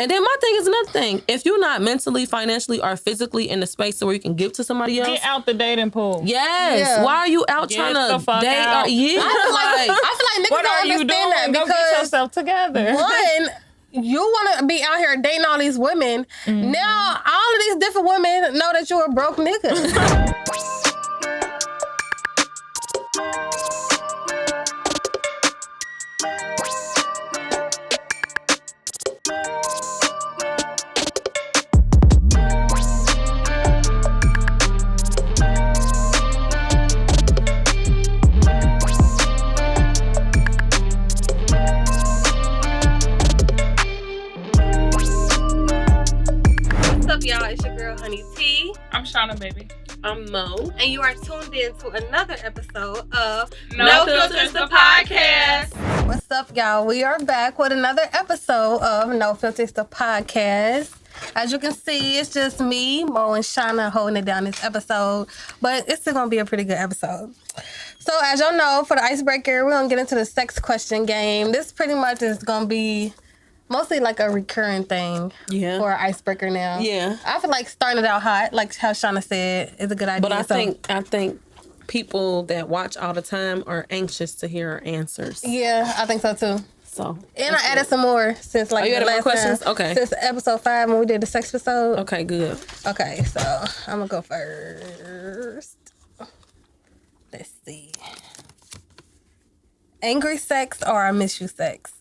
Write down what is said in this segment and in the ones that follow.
And then my thing is another thing. If you're not mentally, financially, or physically in the space where you can give to somebody else. Get out the dating pool. Yes. Yeah. Why are you out trying to date? Out. I feel like niggas don't understand that because... Go get yourself together. One... You want to be out here dating all these women. Mm-hmm. Now, all of these different women know that you're a broke nigga. I'm Shauna, baby. I'm Mo. And you are tuned in to another episode of No Filters, the podcast. What's up, y'all? We are back with another episode of No Filters, the podcast. As you can see, it's just me, Mo, and Shauna holding it down this episode. But it's still going to be a pretty good episode. So, as y'all know, for the icebreaker, we're going to get into the sex question game. This pretty much is going to be... mostly like a recurring thing for an icebreaker now. Yeah. I feel like starting it out hot, like how Shauna said, is a good idea. But I think people that watch all the time are anxious to hear our answers. Yeah, I think so too. So. And I added some more since like you added more questions? Time. Okay. Since episode 5 when we did the sex episode. Okay, good. Okay, so I'm gonna go first. Let's see. Angry sex or I miss you sex?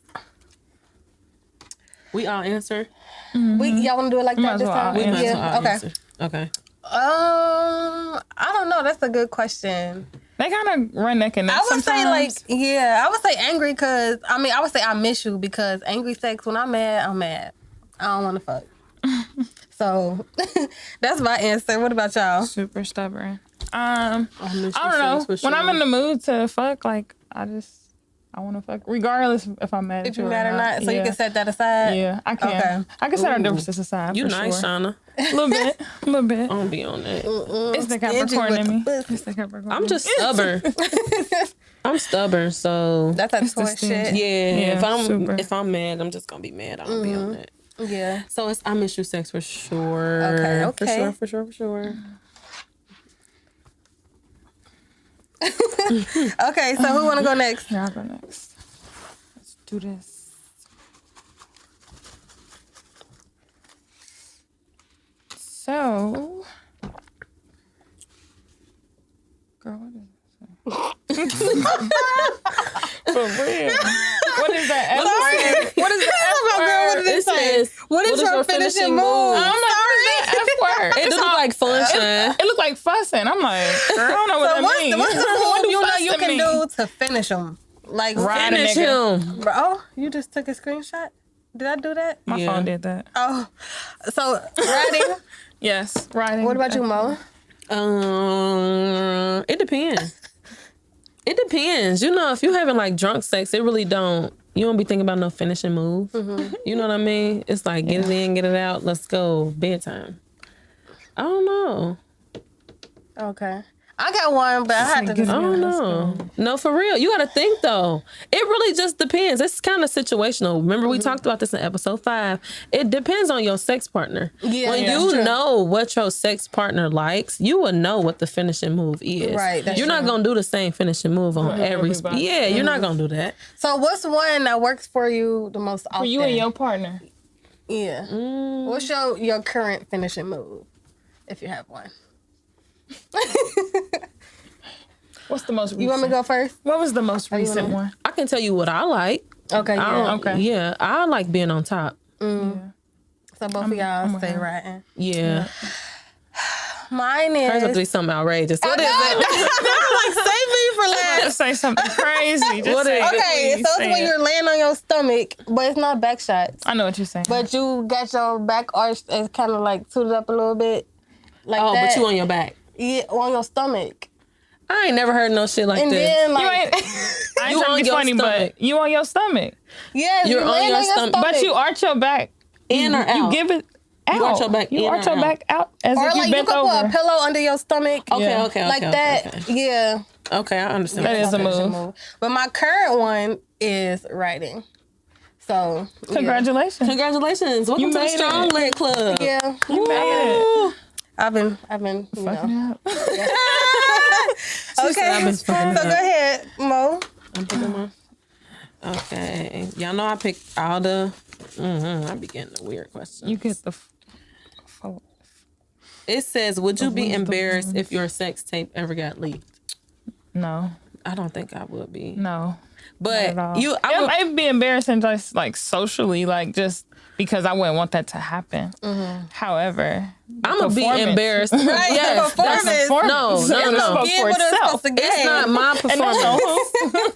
We all answer. Mm-hmm. Y'all want to do it like that this time? We might as well all answer. Okay. I don't know. That's a good question. They kind of run neck and neck. I would say I would say angry because I would say I miss you because angry sex. When I'm mad, I'm mad. I don't want to fuck. So that's my answer. What about y'all? Super stubborn. I don't know. When I'm in the mood to fuck, like I want to fuck, regardless if I'm mad at you. If you're mad or not, so you can set that aside? Yeah, I can. Okay. I can set our differences aside. You nice, sure. Shauna. A little bit. I don't be on that. It's the Capricorn in me. It's the Capricorn. I'm just stubborn. I'm stubborn, so. That's that Taurus shit. Yeah, if I'm mad, I'm just going to be mad. I don't be on that. Yeah. So I miss you sex for sure. Okay. For sure. Okay, so who want to go next? Yeah, I'll go next. Let's do this. So, girl, what is this? For real. What is that F word? What is the F word? Girl, what did it say? What is your finishing move? I'm like, what is that F word? It look like funshine. It look like fussing. I'm like, girl, I don't know what that means. What's the move you can do to finish him? Like, finish him. Bro, oh, you just took a screenshot? Did I do that? My phone did that. Oh, so riding? Yes, riding. What about you, Mo? It depends. It depends. You know, if you're having like drunk sex, it really don't. You don't be thinking about no finishing move. Mm-hmm. You know what I mean? It's like get it in, get it out. Let's go. Bedtime. I don't know. Okay. I got one, but I had to. I don't know. No, for real. You got to think though. It really just depends. It's kind of situational. Remember we talked about this in episode 5. It depends on your sex partner. Yeah, when you know what your sex partner likes, you will know what the finishing move is. Right. You're not gonna do the same finishing move on every. Yeah, you're not gonna do that. So what's one that works for you the most often? For you and your partner. Yeah. What's your current finishing move, if you have one? What's the most recent? You want me to go first? What was the most recent one? I can tell you what I like. Okay, yeah. Okay. Yeah, I like being on top. Yeah. So both of y'all stay riding. Yeah. Mine is... Hers will be something outrageous. What is it? Like, save me for last. Just say something crazy. Just say okay, so it's when you're laying on your stomach, but it's not back shots. I know what you're saying. But you got your back arched and kind of like suited up a little bit. Like that. But you on your back. Yeah, on your stomach. I ain't never heard no shit like and this. Then, like, I ain't trying to be funny, but you on your stomach. Yeah, you're on your stomach. But you arch your back. In or out? You give it out. You arch your back You arch your back out as or if you like bent you could over. put a pillow under your stomach. Okay. Like that. Okay. Yeah. Okay, I understand. That is a move. But my current one is writing. So congratulations. Congratulations. Welcome to the Strong Leg Club. Yeah. You made it. I've been, you know. Okay. So go ahead, Mo. I'm picking one. Okay. Y'all know I picked all the... I be getting the weird questions. You get the... It says, would you be embarrassed if your sex tape ever got leaked? No. I don't think I would be. No. But I'd be embarrassing just like socially, like just because I wouldn't want that to happen. However, I'm gonna be embarrassed. Right? Yes, performance. No. It's not my performance.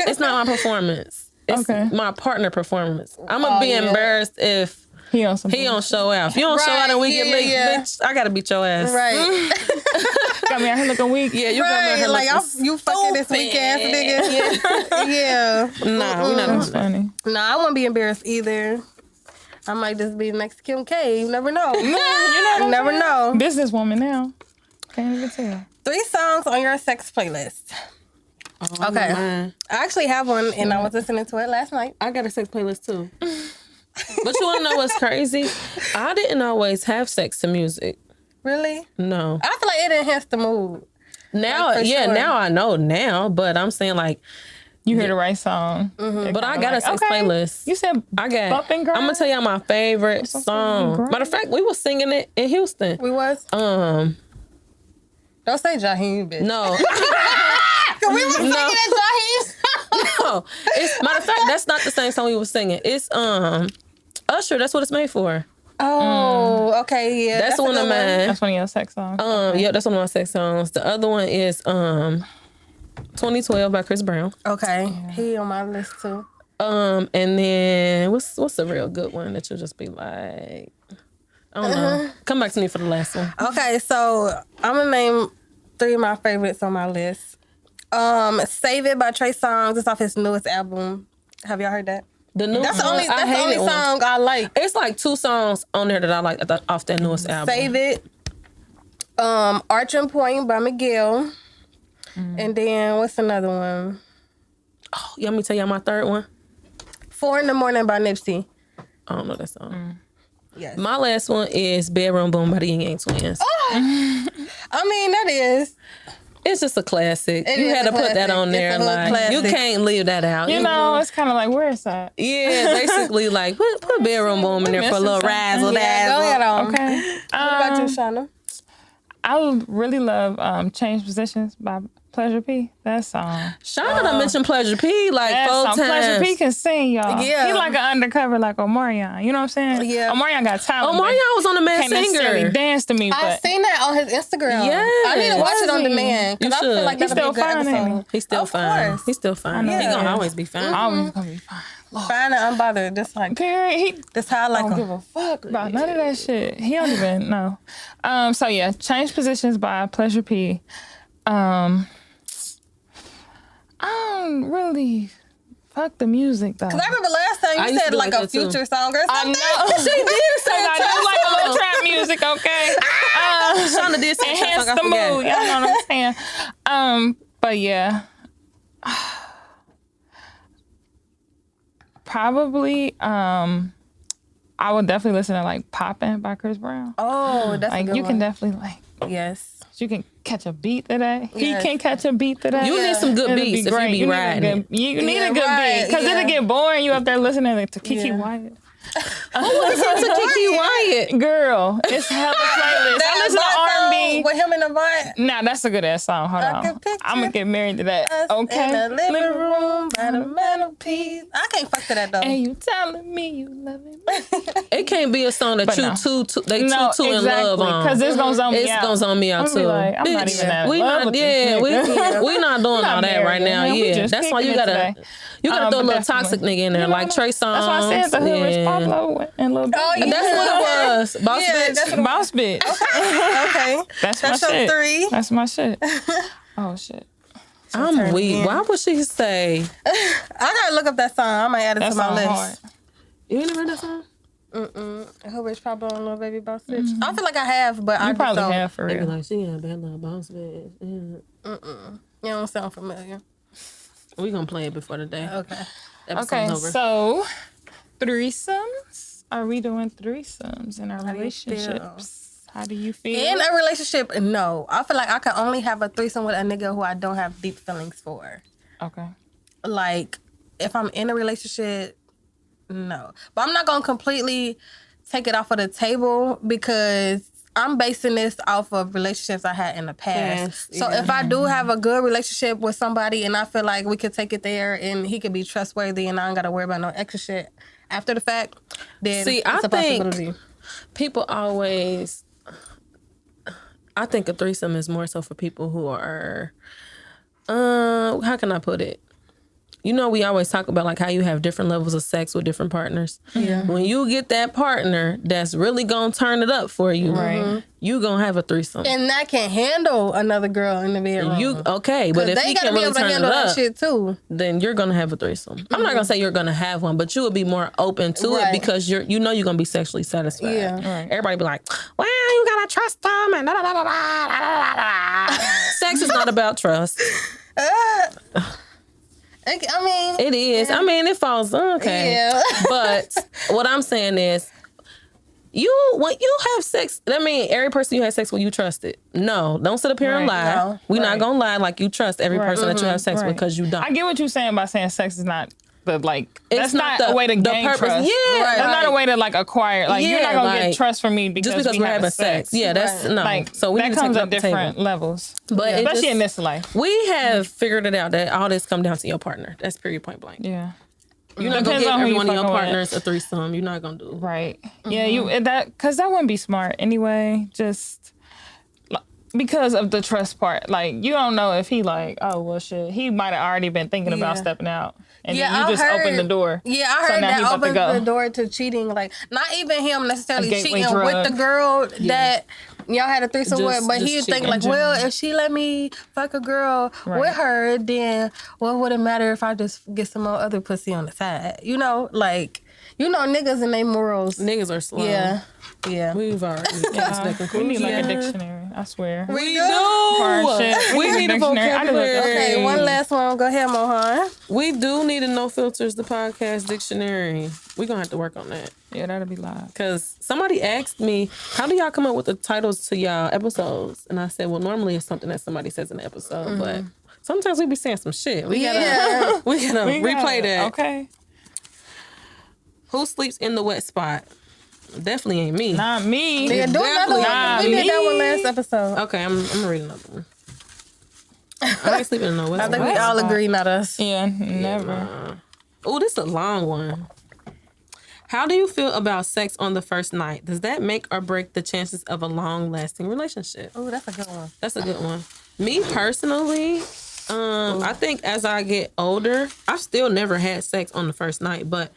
It's not my performance. It's my partner performance. I'm gonna be embarrassed if he don't show out. If you don't show out and we get licked, bitch, I gotta beat your ass. Right. Got me out here looking weak. Yeah, you got me out here like looking you fucking this weak ass nigga. Yeah. Nah, we not doing funny. Nah, I wouldn't be embarrassed either. I might just be next to Kim K. You never know. You never know. Businesswoman now. Can't even tell. 3 songs on your sex playlist. Oh, okay. Man. I actually have one, and I was listening to it last night. I got a sex playlist too. But you want to know what's crazy? I didn't always have sex to music. Really? No. I feel like it enhanced the mood. Now, like, yeah, sure. now I know now, but I'm saying like, you hear the right song. But I got a sex playlist. You said I got. Bumping Girl? I'm gonna tell y'all my favorite song. Matter of fact, we was singing it in Houston. We was. Don't say Jaheim, bitch. No. We was singing at Jaheim's. No. It's matter of fact, that's not the same song we was singing. It's Usher. That's what it's made for. Oh, okay, yeah. That's one of mine. That's one of your sex songs. Yeah, that's one of my sex songs. The other one is 2012 by Chris Brown. Okay, he on my list too. And then what's a real good one that you'll just be like, I don't know. Come back to me for the last one. Okay, so I'm gonna name 3 of my favorites on my list. Save It by Trey Songz. It's off his newest album. Have y'all heard that? That's the only song I like. It's like 2 songs on there that I like off that newest album. Save It. Arching Point by Miguel. And then what's another one? Oh, you want me to tell y'all my third one? 4 in the Morning by Nipsey. I don't know that song. Yes. My last one is Bedroom Boom by the Yin Yang Twins. Oh! I mean, that is. It's just a classic. You had to put that on there. Like, you can't leave that out. You know, it's kind of like, where is that? Yeah, basically, like, put Bedroom Boom in there for a little razzle dazzle. Go ahead on. Okay. What about you, Shauna? I really love Change Positions by Pleasure P. That song. Shauna done mentioned Pleasure P like 4 times. Pleasure P can sing, y'all. Yeah. He like an undercover, like Omarion. You know what I'm saying? Yeah. Omarion got talent. Omarion was on The Masked Can't Singer. necessarily dance to me, but I seen that on his Instagram. Yes. I need to watch it on demand. You Because I feel should. like He's that'll be a still good fine, ain't episode. He's still Of fine. course. He's still fine. Yeah. He gonna always be fine. always gonna be fine. Fine and unbothered. Just like, Period. that's how I like Don't him. give a fuck about none of that shit. He don't even know. So yeah, Change Positions by Pleasure P. I don't really fuck the music though. Because I remember last time I you used said to like like a that, too. Future song or I something. know. She did say I do like a little trap music, okay? Shauna did say Enhance something. the mood. Y'all know what I'm saying? But yeah. Probably, I would definitely listen to like Poppin' by Chris Brown. Oh, that's Like a good you one. can definitely like, Yes. you can catch a beat to that. Yes. He can catch a beat to that. You need some good It'll beats if you great. be riding. You need Yeah, a good right, beat because yeah. it'll get boring. You up there listening to Kiki Yeah. Wyatt. Listen to Kiki Wyatt. Girl, it's hella playlist. I listen to R&B. With him in the vibe. Nah, that's a good ass song. Hold I can on. picture I'm gonna get married to that. Us Okay. in the living room by the mantelpiece. I can't fuck to that though. And you telling me you loving me? It can't be a song that But you no. they too in love on. Because it's gonna zone me It's out. gonna zone me out I'm gonna be too. like, I'm not Bitch, even that in we love not, with yeah, this nigga. we not doing Not all that right married, now. man. We Yeah, just that's why you kicking it gotta today. throw a But little definitely. toxic nigga in there, You know, like Trey Songz. That's why I said the hood rich Pablo and Lil Oh, Baby. yeah. That's what it was. Boss Yeah, bitch. that's what it Boss bitch. Okay. That's That's my your shit. 3. That's my shit. Oh shit. I'm weak. Why would she say? I gotta look up that song. I might add it That to my song list. hard. You ain't never heard that song? Who Rich Pablo and Lil Baby Boss Bitch? I feel like I have, but I You just probably don't. have for They be real. like, she got a bad little boss bitch. Yeah. You don't sound familiar. We gonna play it before the day. Okay. Episode's Okay, over. so threesomes? Are we doing threesomes in our relationships? How do you feel? In a relationship, no. I feel like I can only have a threesome with a nigga who I don't have deep feelings for. Okay. Like, if I'm in a relationship, no. But I'm not going to completely take it off of the table because I'm basing this off of relationships I had in the past. So if I do have a good relationship with somebody and I feel like we could take it there and he could be trustworthy and I don't got to worry about no extra shit after the fact, then it's a possibility. People always... I think a threesome is more so for people who are... how can I put it? You know, we always talk about like how you have different levels of sex with different partners. Yeah. When you get that partner that's really gonna turn it up for you, you gonna have a threesome. And that can handle another girl in the bedroom. But if he can really turn it up, shit too, then you're gonna have a threesome. I'm not gonna say you're gonna have one, but you will be more open to it because you're gonna be sexually satisfied. Yeah. Right. Everybody be like, well, you gotta trust them and da da da da da da. Sex is not about trust. I mean, it is. I mean, it falls okay. Yeah. But what I'm saying is, when you have sex, I mean, every person you have sex with, you trust it. No, don't sit up here and lie. No. We're not gonna lie like you trust every person that you have sex with because you don't. I get what you're saying by saying sex is not that's not a way to gain trust. Yeah, that's not a way to like acquire. Like you're not gonna get trust from me just because we're having sex. Yeah, that's no. Like, so we that need to comes take at different levels, but especially in this life. We have figured it out that all this comes down to your partner. That's period, point blank. Yeah. You're not gonna get every one of your partners a threesome. You're not gonna do it. Right. Yeah. Because that wouldn't be smart anyway. Just. Because of the trust part. Like, you don't know if he like, oh, well, shit. He might have already been thinking about stepping out. And then you just open the door. Yeah, I heard that opens the door to cheating. Like, not even him necessarily cheating with the girl that y'all had a threesome with. But he would think like, well, if she let me fuck a girl with her, then what would it matter if I just get some more other pussy on the side? You know, like, niggas and their morals. Niggas are slow. Yeah. We've already got to conclusion. We need like a dictionary, I swear. We do. We need a vocabulary. Okay, one last one. Go ahead, Mohan. We do need a No Filters, the podcast dictionary. We're going to have to work on that. Yeah, that'll be live. Because somebody asked me, how do y'all come up with the titles to y'all episodes? And I said, well, normally it's something that somebody says in the episode, but sometimes we be saying some shit. We gotta replay that. Okay. Who sleeps in the wet spot? Definitely ain't me. Not me. Yeah, do another one. We did that one last episode. Okay, I'm gonna read another one. I ain't sleeping in no wet spot. I think we all agree, not us. Yeah, never. Oh, this is a long one. How do you feel about sex on the first night? Does that make or break the chances of a long-lasting relationship? Oh, that's a good one. That's a good one. Me personally, I think as I get older, I've still never had sex on the first night, but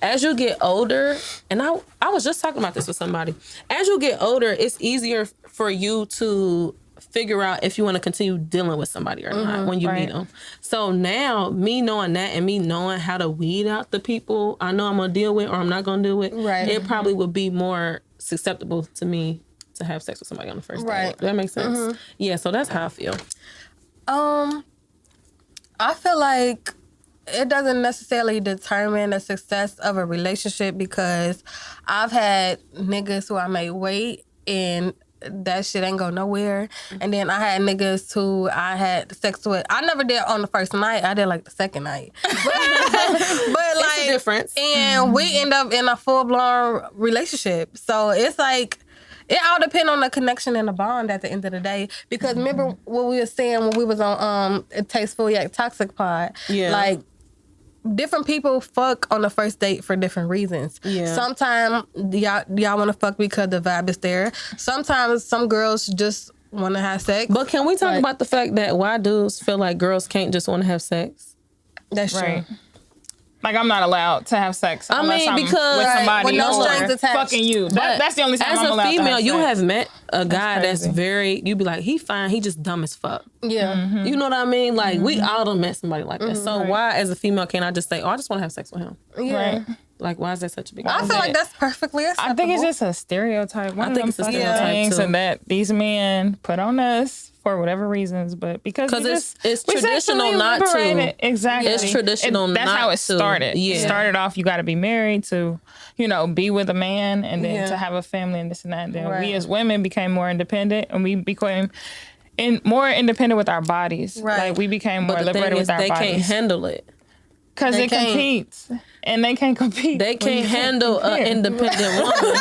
as you get older, and I was just talking about this with somebody, as you get older, it's easier for you to figure out if you want to continue dealing with somebody or not when you meet them. So now, me knowing that and me knowing how to weed out the people I know I'm going to deal with or I'm not going to deal with, it probably would be more susceptible to me to have sex with somebody on the first date. Does that make sense? Yeah, so that's how I feel. I feel like it doesn't necessarily determine the success of a relationship because I've had niggas who I may wait and that shit ain't go nowhere. And then I had niggas who I had sex with. I never did on the first night. I did like the second night. But like, it's a difference. And we end up in a full-blown relationship. So it's like, it all depends on the connection and the bond at the end of the day. Because remember what we were saying when we was on Tasteful Yet Toxic Pod? Yeah. Like, different people fuck on the first date for different reasons. Yeah. Sometimes y'all want to fuck because the vibe is there. Sometimes some girls just want to have sex. But can we talk about the fact that why dudes feel like girls can't just want to have sex? That's true. Like, I'm not allowed to have sex unless I'm because with somebody with no strings attached. Fucking you. That's the only time I'm allowed to have sex. As a female, you have met a guy that's very, you be like, he fine, he just dumb as fuck. Yeah. You know what I mean? Like, we all done met somebody like that. So why, as a female, can't I just say, oh, I just want to have sex with him? Yeah. Right. Like, why is that such a big deal? I feel like that's perfectly acceptable. I think it's just a stereotype. I think it's a stereotype, things too. that these men put on us for whatever reasons, but because it's traditional not to. Exactly. It's traditional that's not how it to. started. Yeah. It started off, you got to be married to, be with a man and then to have a family and this and that. And then we as women became more independent and we became more independent with our bodies. Right. Like we became more liberated with our bodies. They can't handle it. Because it competes. And they can't compete. They can't handle an independent woman.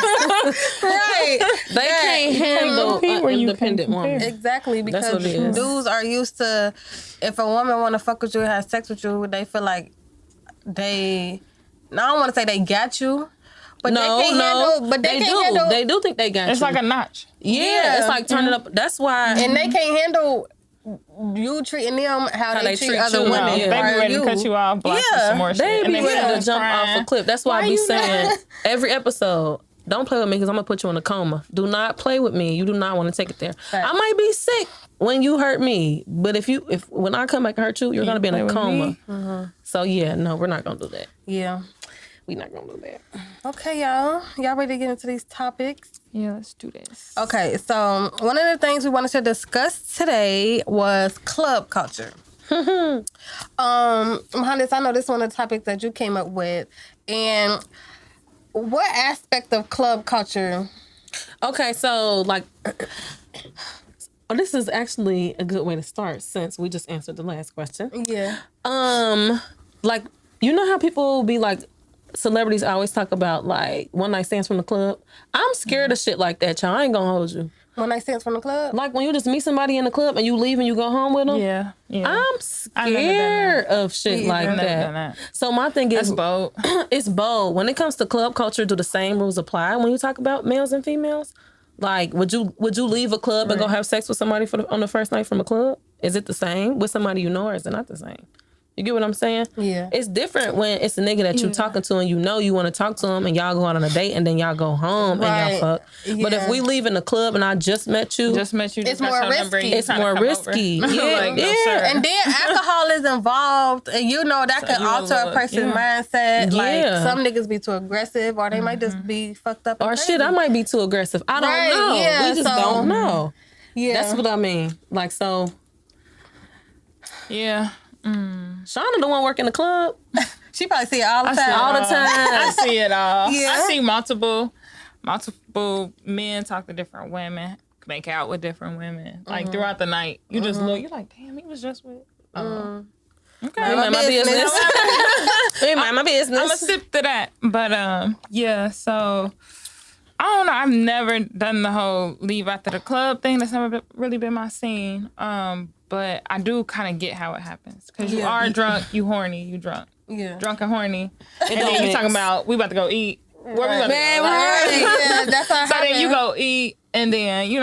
Right. They can't handle an independent woman. Exactly, because That's what it is. dudes are used to, if a woman want to fuck with you and have sex with you, they feel like I don't want to say they got you, but they can't handle. But they can't handle. They do think they got you. It's like a notch. Yeah, it's like turn it up. That's why. And they can't handle you treating them how they treat other women. No, they be ready to cut you off, block you some more shit. They be ready to jump crying. off a cliff. That's why I be saying every episode, don't play with me because I'm going to put you in a coma. Do not play with me. You do not want to take it there. Right. I might be sick when you hurt me, but if when I come back and hurt you, you're going to be in a coma. Mm-hmm. So yeah, no, we're not going to do that. Yeah. We're not going to do that. Okay, y'all. Y'all ready to get into these topics? Yeah, let's do this. Okay, so one of the things we wanted to discuss today was club culture. Mohandes, I know this is one of the topics that you came up with. And what aspect of club culture? Okay, so this is actually a good way to start since we just answered the last question. Yeah. You know how people be like, celebrities always talk about like one night stands from the club. I'm scared of shit like that, y'all. I ain't gonna hold you. One night stands from the club? Like when you just meet somebody in the club and you leave and you go home with them. Yeah. I'm scared of shit like that. So my thing is, that's bold. It's bold. When it comes to club culture, do the same rules apply when you talk about males and females? Like, would you leave a club and go have sex with somebody on the first night from a club? Is it the same with somebody you know, or is it not the same? You get what I'm saying? Yeah. It's different when it's a nigga that you talking to and you know you want to talk to him and y'all go out on a date and then y'all go home and y'all fuck. Yeah. But if we leave in the club and I just met you, it's more risky. It's more risky. Yeah. And then alcohol is involved, and that can alter a person's mindset. Yeah. Like some niggas be too aggressive, or they might just be fucked up. Or shit, I might be too aggressive. I don't know. Yeah, we just don't know. Yeah, that's what I mean. Like so. Yeah. Shauna the one working the club. She probably see it all the time. I see it all. Yeah. I see multiple men talk to different women, make out with different women. Like throughout the night. You just look, you're like, damn, he was just with okay. Mind my business. Mind my business. I'm gonna sip to that. But yeah, so I don't know. I've never done the whole leave after the club thing. That's never really been my scene. But I do kind of get how it happens. Because you are drunk, you horny, you drunk. Yeah. Drunk and horny. And then you talking about, we about to go eat. Where we about to go? Yeah, that's how it So happens. then you go eat, and then, you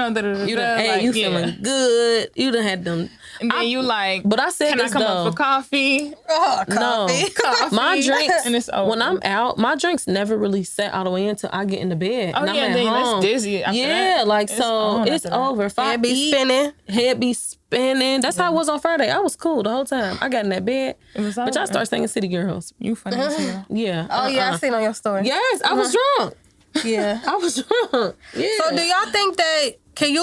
feeling good. You done had them. And then you like, but I said can this I come though. up for coffee? Oh, coffee. No. Coffee. My drinks, and it's over. when I'm out, my drinks never really set all the way until I get into bed. Oh, and yeah, I'm then at home. it's dizzy after yeah, that. like, so it's over. If I Head be spinning. Head be spinning. That's how it was on Friday. I was cool the whole time. I got in that bed. But y'all start singing City Girls. You funny as hell. Yeah. Oh, yeah, I seen on your story. Yes, I was drunk. Yeah. I was drunk. Yeah. So do y'all think that, can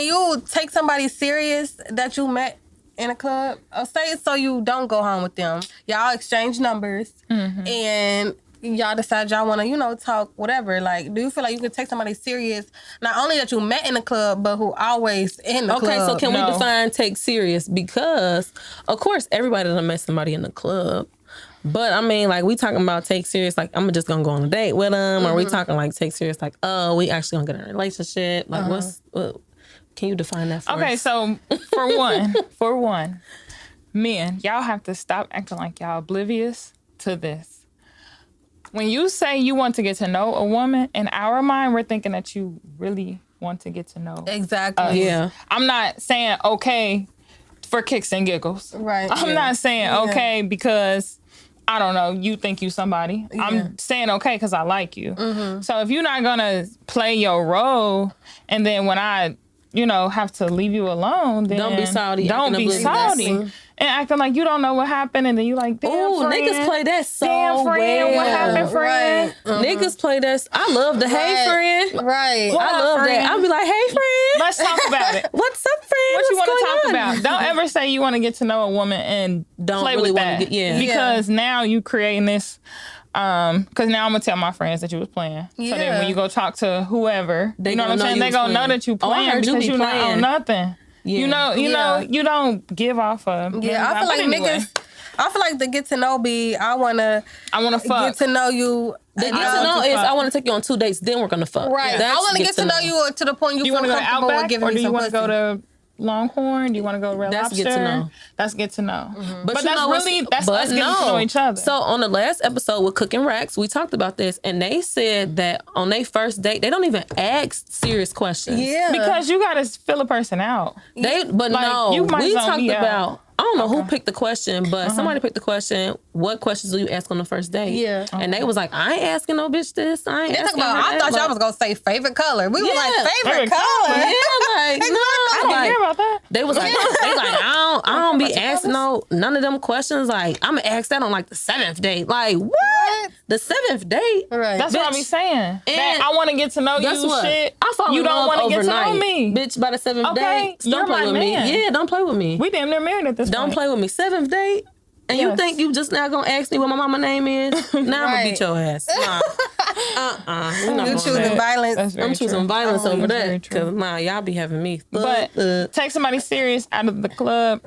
you take somebody serious that you met in a club? Or say so you don't go home with them. Y'all exchange numbers and y'all decide y'all want to, talk whatever. Like, do you feel like you can take somebody serious, not only that you met in the club, but who always in the club? Okay, so can we define take serious? Because, of course, everybody done met somebody in the club. But I mean, like, we talking about take serious, like, I'm just gonna go on a date with them, or we talking like take serious, like, oh, we actually gonna get in a relationship. Like, what can you define that for us? So for one, men, y'all have to stop acting like y'all oblivious to this. When you say you want to get to know a woman, in our mind, we're thinking that you really want to get to know. Exactly. Yeah. I'm not saying okay for kicks and giggles. Right. I'm not saying okay because I don't know, you think you somebody. Yeah. I'm saying okay because I like you. So if you're not gonna play your role, and then when I, have to leave you alone, then don't be salty. Don't be salty. and acting like you don't know what happened, and then you like, damn, Ooh, friend. niggas play that so Damn, friend, well. what happened, friend? Right. Niggas play that. I love the hey friend. Right. What I up, love friend? that. I'll be like, hey friend. Let's talk about it. What's up, friend? What you What's want to going talk on? about? Don't ever say you want to get to know a woman and Don't play really with wanna that. get- Because now you creating this. Because now I'm gonna tell my friends that you was playing. So then Yeah. when you go talk to whoever, They you know what I'm gonna know saying? you They was gonna know playing. that you Oh, I playing heard you because be you're not playing. on nothing. Yeah. You know, you don't give off of. Yeah, I feel like niggas. I feel like the get to know be. I wanna fuck. get to know you. The get to know is I want to take you on 2 dates, then we're gonna fuck. Right. That's I want to get to know you to the point you You feel want to go to comfortable with Outback, giving or me do you some want to pussy. go to Longhorn? Do you want to go to Red That's Lobster? get to know. That's get to know. But you that's know what's- really that's but us getting to know each other. So on the last episode with Cooking Racks, we talked about this, and they said that on their first date, they don't even ask serious questions. Yeah. because you gotta fill a person out. But Like, no, you might we zone talked me out. about. I don't know who picked the question, but somebody picked the question. What questions do you ask on the first date? Yeah. and they was like, I ain't asking no bitch this. I ain't They talk asking. about, her I that. thought y'all Like, was gonna say favorite color. We were Yeah, like favorite favorite color. color. Yeah, like no, I don't like, care about that. They was like, I don't be asking none of them questions. Like, I'm gonna ask that on like the 7th date. Like, what? The 7th date? Right. That's what I Bitch. be saying. That And I want to get to know Guess you. what? Shit, I fall you in don't love want to get to know overnight. me. Bitch, by the 7th Okay, date, you're don't play my with man. me. Yeah, don't play with me. We damn near married at this Don't point. play with me. 7th date? And you Yes. think you just now gonna ask me what my mama name is? Now I'm gonna Right. beat your ass. Nah. We not You doing choosing that. violence. That's very I'm choosing true. violence over That's very that. true. Cause nah, y'all be having me. But take somebody serious out of the club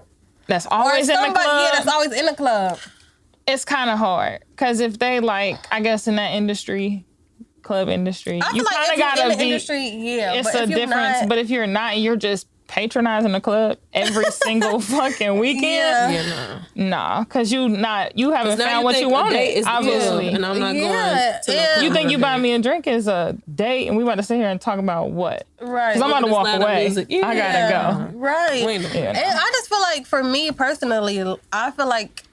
that's always in the club. Yeah, that's always in the club. It's kind of hard because if they like, I guess in that industry, club industry, I feel you like kind if of you're in gotta the be. industry, yeah. It's but a if you're difference. not, But if you're not, you're just patronizing the club every single fucking weekend. Yeah. Yeah, nah. Nah, because you haven't Now found what you think a date wanted. is the Obviously, club, and I'm not Yeah, going to no yeah. club you think on you a buy date. me a drink is a date, and we about to sit here and talk about what? right. Because I'm about to This walk loud away. music. I gotta Yeah. go. Right. We ain't doing Yeah. And I just feel like for me personally, I feel like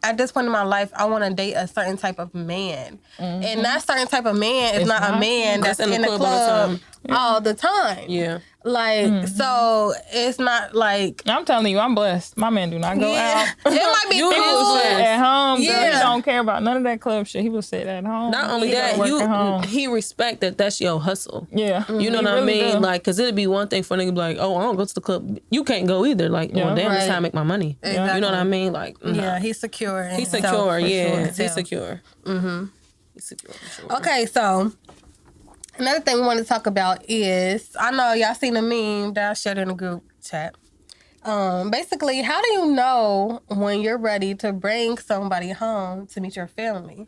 at this point in my life, I want to date a certain type of man. And that certain type of man is It's not a not. man that's That's in the club all the time. Yeah. Like, so it's not like, I'm telling you, I'm blessed. My man do not go yeah. out. It might be You He will cool. sit at home. Girl. He Yeah. don't care about none of that club shit. He will sit at home. Not only He that, go work at home. he respect that that's your hustle. Yeah. You know He what I really mean? do. Like, cause it'd be one thing for a nigga to be like, oh, I don't go to the club. You can't go either. Like, Yeah. well, damn, this Right. how I make my money. Exactly. You know what I mean? Like, nah. Yeah, he's secure. in He's himself, secure. for Yeah, sure. he's secure. Mm-hmm. He's secure. For sure. Okay, so another thing we want to talk about is, I know y'all seen a meme that I shared in the group chat. Basically, how do you know when you're ready to bring somebody home to meet your family?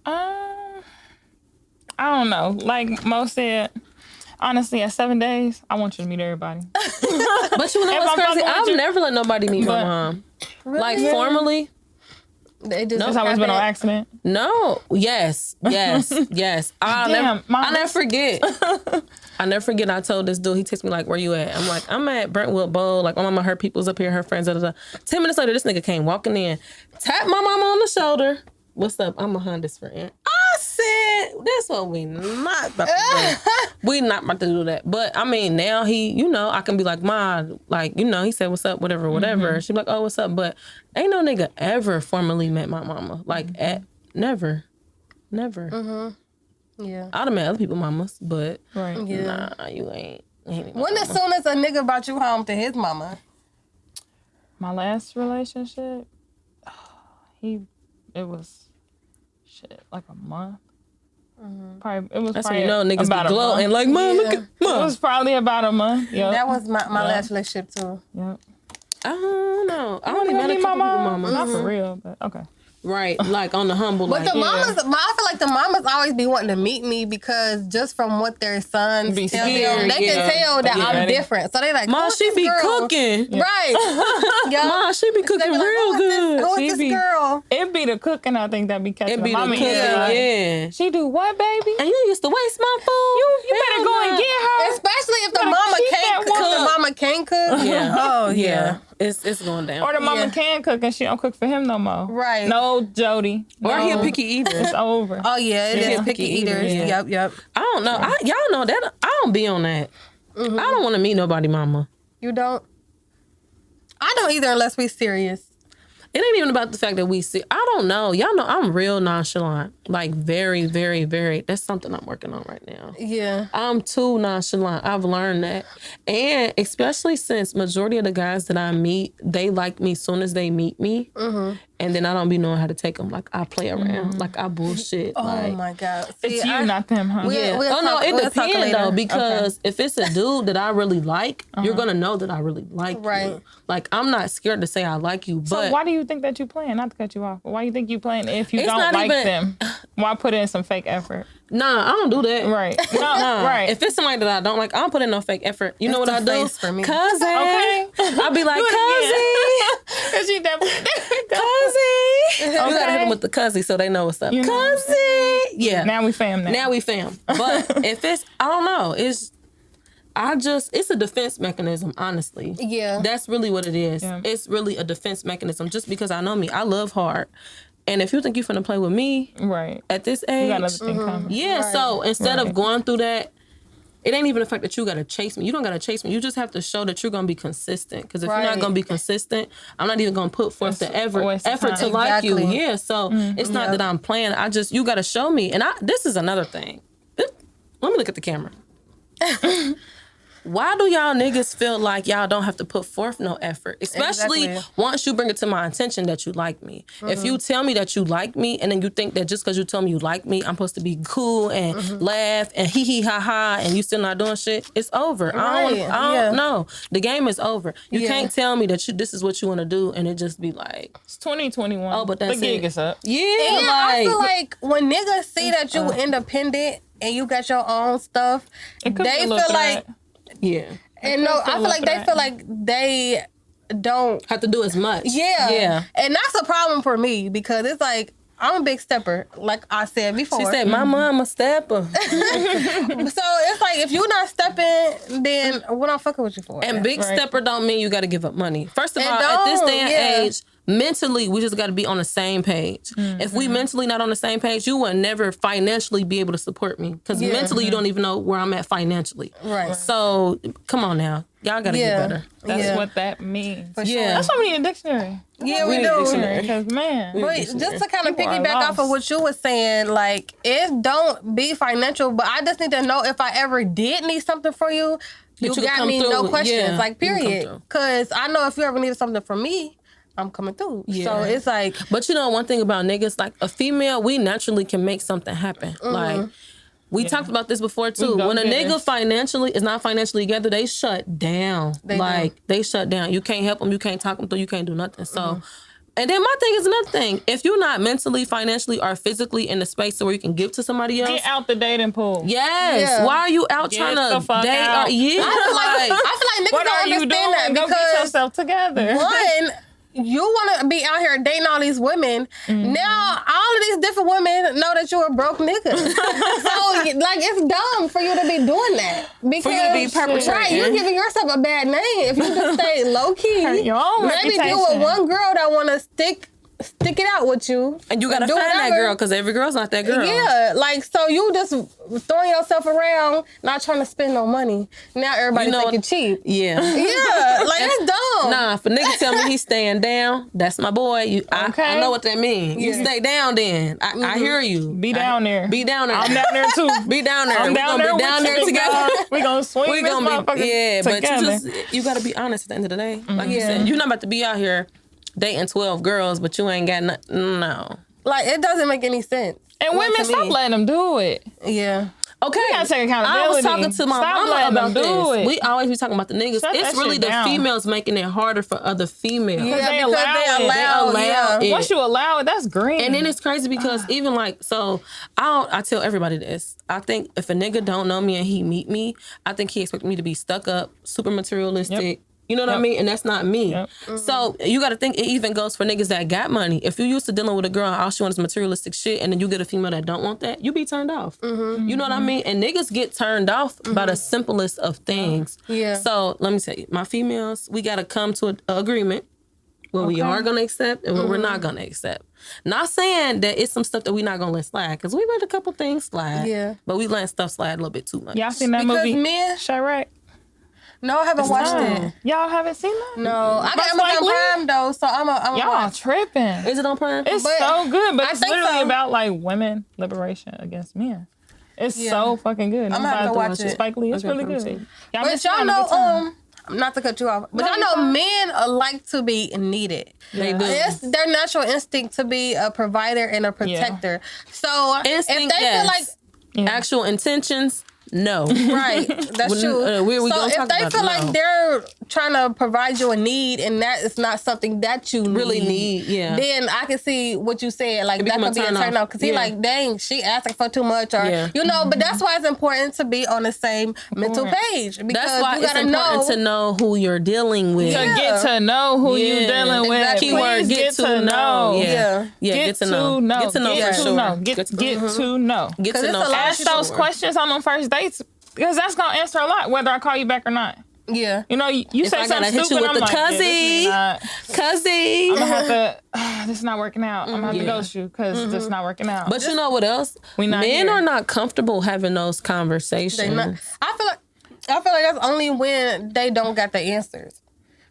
I don't know. Like Mo said, honestly, at 7 days, I want you to meet everybody. But you know If what's I'm crazy? fucking with I've you- never let nobody meet my But- mom. Really? Like formally. It just That's always been on happened. accident. No. Yes. I'll Damn, never, Mom. I'll never forget. I never forget. I told this dude. He texted me like, "Where you at?" I'm like, "I'm at Brentwood Bowl." Like, my mama, her people's up here, her friends. Da, da, da. 10 minutes later, this nigga came walking in, tapped my mama on the shoulder. "What's up? I'm a Honda's friend." I said, "That's what we not about to do. We not about to do that." But I mean, now he, you know, I can be like, "Ma," like, you know, he said, "What's up?" Whatever. She'd be like, "Oh, what's up?" But ain't no nigga ever formally met my mama. Like, never. Yeah. I'd have met other people's mamas, but Right. Yeah. nah, you ain't my When as soon as a nigga brought you home to his mama? My last relationship, it was like a month. Probably it was. That's when probably you know niggas about be a month. gloating like, "Mom, look Yeah. at It mom." was probably about a month. Yep. That was my last relationship too. Yep. I don't know. I You only wanna met a meet my couple people mom? mamas. Not for real, but okay. Right, like on the humble. But Like, the mamas, I feel like the mamas always be wanting to meet me because just from what their sons Be tell them, scared, they can yeah. tell that Yeah. I'm different. So they like, Mom, who's she this be girl? cooking. Right. Yeah. Mom, she be They cooking be like, real good. Who She is this be- girl? It be the cooking, I think, that be catching It be the mama cooking, in. yeah. She do what, baby? And you used to waste my food. You better go and get her. Especially if the Better mama keep can't that cook. woman. The mama can cook. Yeah. Oh yeah. It's going down. Or the mama Yeah. can cook and she don't cook for him no more. Right. No, Jody. Or no. he a picky eater. It's over. Oh yeah, it is Yeah. picky eaters. Yeah. Yep. I don't know. Y'all know that. I don't be on that. I don't want to meet nobody mama. You don't? I don't either unless we serious. It ain't even about the fact that we see. I don't know. Y'all know I'm real nonchalant. Like very, very, very. That's something I'm working on right now. Yeah. I'm too nonchalant. I've learned that. And especially since majority of the guys that I meet, they like me soon as they meet me. Mm-hmm. And then I don't be knowing how to take them. Like I play around. Like I bullshit. Oh my God. It's you, not them, huh? Yeah. It depends though, because if it's a dude that I really like, you're gonna know that I really like you. Like I'm not scared to say I like you. But so why do you think that you playing? Not to cut you off, but why do you think you playing if you don't like them? Why put in some fake effort? Nah, I don't do that. Right. Nah. Right. If it's somebody that I don't like, I don't put in no fake effort. You know what I do? For me. Cousin. Okay. I'll be like, cousin. Cause she definitely cousin. You gotta hit them with the cousin so they know what's up. Cousin. Yeah. Now we fam. Now we fam. But if it's, I don't know. It's a defense mechanism, honestly. Yeah. That's really what it is. Yeah. It's really a defense mechanism just because I know me. I love hard. And if you think you're finna play with me right at this age, you got another thing coming. Yeah, right. So instead of going through that, it ain't even the fact that you gotta chase me. You don't gotta chase me. You just have to show that you're gonna be consistent. Because if you're not gonna be consistent, I'm not even gonna put forth the effort to like you. Yeah, so it's not that I'm playing. You gotta show me. And this is another thing. Let me look at the camera. Why do y'all niggas feel like y'all don't have to put forth no effort? Especially once you bring it to my attention that you like me. Mm-hmm. If you tell me that you like me and then you think that just because you tell me you like me, I'm supposed to be cool and laugh and hee ha ha and you still not doing shit, it's over. Right. I don't know. The game is over. You can't tell me that this is what you want to do and it just be like... It's 2021. Oh, but that's the gig is up. Yeah, I feel like when niggas see that you independent and you got your own stuff, they feel like... Yeah. And no, I feel like they feel like they don't have to do as much. Yeah. Yeah. And that's a problem for me because it's like I'm a big stepper, like I said before. She said, my mom a stepper. So it's like, if you're not stepping, then what I'm fucking with you for? And big stepper don't mean you got to give up money. First of all, at this day and age, mentally, we just got to be on the same page. Mm-hmm. If we mentally not on the same page, you will never financially be able to support me. Because mentally, you don't even know where I'm at financially. Right. So, come on now. Y'all got to get better. That's what that means. For sure. That's why we need a dictionary. Yeah, we do. Because, man. But just to kind of piggyback off of what you were saying, like, it don't be financial, but I just need to know if I ever did need something for you, you got me no questions, like, period. Because I know if you ever needed something from me, I'm coming through. Yeah. So it's like... But you know, one thing about niggas, like, a female, we naturally can make something happen. Mm-hmm. Like... We talked about this before too. When a nigga financially is not financially together, they shut down. They shut down. You can't help them. You can't talk them through. You can't do nothing. So, and then my thing is another thing. If you're not mentally, financially, or physically in the space where you can give to somebody else, get out the dating pool. Yes. Yeah. Why are you out trying to date? I feel like niggas don't understand that because go get yourself together. One. You want to be out here dating all these women. Mm-hmm. Now, all of these different women know that you're a broke nigga. So, like, it's dumb for you to be doing that. Because, for you to be perpetrating. Right, you're giving yourself a bad name. If you just stay low-key, maybe be with one girl that want to stick it out with you. And you got to find that girl because every girl's not that girl. Yeah, like, so you just throwing yourself around, not trying to spend no money. Now everybody think you cheap. Yeah. Yeah, like, it's dumb. Nah, if a nigga tell me he's staying down, that's my boy. I know what that means. Yeah. You stay down then. I hear you. Be down there. Be down there. I'm down there too. Be down there. I'm down there. Be down there together. We gonna swing this motherfucker together. But you gotta be honest at the end of the day. Like you said, you're not about to be out here dating 12 girls, but you ain't got nothing. No. Like, it doesn't make any sense. And women, stop letting them do it. Yeah. Okay. You gotta take accountability. I was talking to my mama about this. We always be talking about the niggas. It's really the females making it harder for other females. Yeah, they allow it. Once you allow it, that's green. And then it's crazy because even like, so I tell everybody this. I think if a nigga don't know me and he meet me, I think he expects me to be stuck up, super materialistic. Yep. You know what I mean? And that's not me. Yep. Mm-hmm. So you got to think it even goes for niggas that got money. If you're used to dealing with a girl and all she wants is materialistic shit and then you get a female that don't want that, you be turned off. Mm-hmm. You know what I mean? And niggas get turned off by the simplest of things. Yeah. So let me tell you, my females, we got to come to an agreement what we are going to accept and what we're not going to accept. Not saying that it's some stuff that we're not going to let slide, because we let a couple things slide. Yeah. But we let stuff slide a little bit too much. Y'all seen that movie? Chirac? No, I haven't watched it. Y'all haven't seen that? No, I got Amazon Prime though, so I'm Y'all watch. tripping. Is it on Prime? It's so good, but it's literally so. about like women liberation against men. It's so fucking good. I'm gonna have to watch it. Spike Lee. It's really good. But y'all know, not to cut you off, but y'all know men like to be needed. They do. It's their natural instinct to be a provider and a protector. So Instinct, if they feel like actual intentions, no. right, that's true. We so if they feel like they're trying to provide you a need and that is not something that you really need, then I can see what you said. Like that could be a turn off because he like, dang, she asking for too much, or you know. But that's why it's important to be on the same mental page because that's why you gotta it's important to know who you're dealing with. To get to know who you're dealing with. Exactly. Keyword: get to know. Get to know. Get to know for sure. Get to know. Get to know. Ask those questions on them first dates because that's gonna answer a lot whether I call you back or not. Yeah. You know, you say something stupid, hit you with I'm the like, cuzzy. I'm gonna have to, this is not working out. I'm gonna have to ghost you because this is not working out. But you know what else? Men are not comfortable having those conversations. I feel like that's only when they don't got the answers.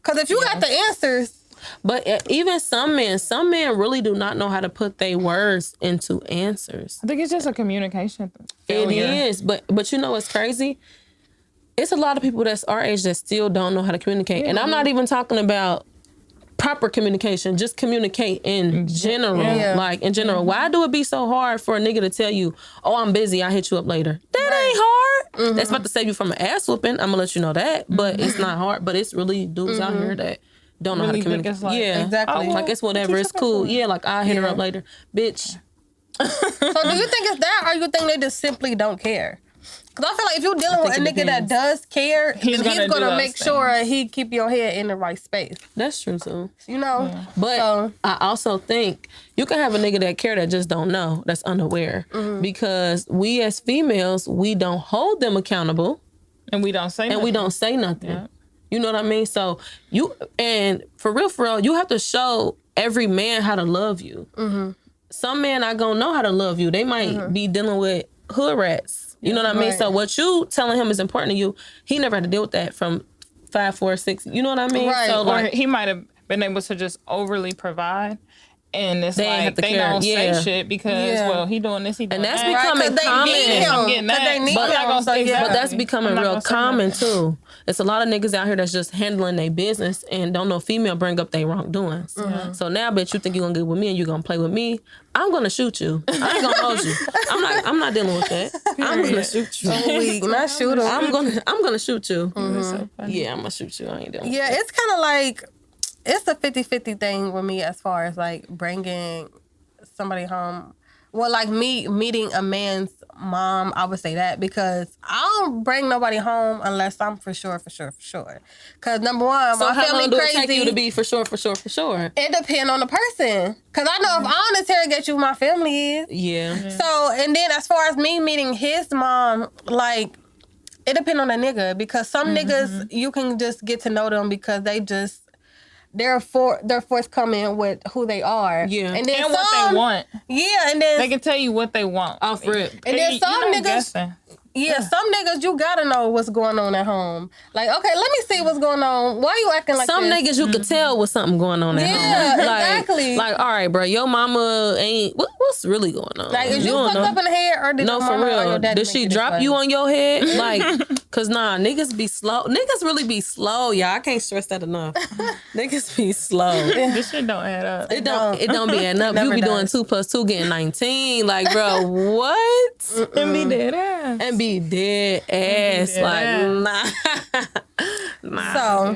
Because if you got the answers. But even some men really do not know how to put their words into answers. I think it's just a communication failure. It is, but you know what's crazy? It's a lot of people that's our age that still don't know how to communicate. And I'm not even talking about proper communication, just communicate in general. Like, in general. Why do it be so hard for a nigga to tell you, oh, I'm busy, I'll hit you up later? That ain't hard. That's about to save you from an ass whooping. I'm going to let you know that. But it's not hard. But it's really dudes out here that don't know how to communicate. Like, exactly. Like, it's whatever. It's cool. Yeah, like, I'll hit her up later. Bitch. So do you think it's that, or you think they just simply don't care? Because I feel like if you're dealing with a nigga that does care, he's gonna make sure he keep your head in the right space. That's true too. You know? Yeah. But I also think you can have a nigga that care that just don't know, that's unaware. Because we as females, we don't hold them accountable. And we don't say nothing. Yeah. You know what I mean? So and for real, you have to show every man how to love you. Some men not gonna know how to love you. They might be dealing with hood rats. You know what I mean? So what you telling him is important to you. He never had to deal with that from 5, 4, 6. You know what I mean? Right. So or he might have been able to just overly provide. And it's they like they don't say shit because, well, he doing this, he doing that. And that's becoming common. I'm getting that. But that's becoming real common, too. It's a lot of niggas out here that's just handling their business and don't know female bring up their wrongdoings. So now, bitch, you think you're going to get with me and you're going to play with me? I'm going to shoot you. I ain't going to hold you. I'm not dealing with that. I'm going to shoot you. Not shoot him. I'm going to shoot you. So yeah, I'm going to shoot you. I ain't dealing with that. It's kind of like... It's a 50-50 thing with me as far as, like, bringing somebody home. Well, like, me meeting a man's mom, I would say that because I don't bring nobody home unless I'm for sure. Because, number one, so my how family long do crazy. it take you to be for sure? It depends on the person. Because I know if I don't interrogate you, my family is. Yeah. So, and then as far as me meeting his mom, like, it depends on the nigga. Because some niggas, you can just get to know them because they're forthcoming with who they are. Yeah. And then what they want. Yeah, and then... They can tell you what they want. Off rip. And then some niggas... Yeah, some niggas, you gotta know what's going on at home. Like, okay, let me see what's going on. Why you acting like some this? niggas you could tell was something going on at home. Yeah, exactly. Like, all right, bro, your mama ain't... What's really going on? Like, is you fucked up in the head or did your mama for real. Or your daddy did she drop you on your head? Like, cause niggas be slow. Niggas really be slow, y'all. I can't stress that enough. Niggas be slow. This shit don't add up. It don't be adding up. You be doing 2 + 2 getting 19. Like, bro, what? And be dead ass. And be dead ass. Like, nah. So,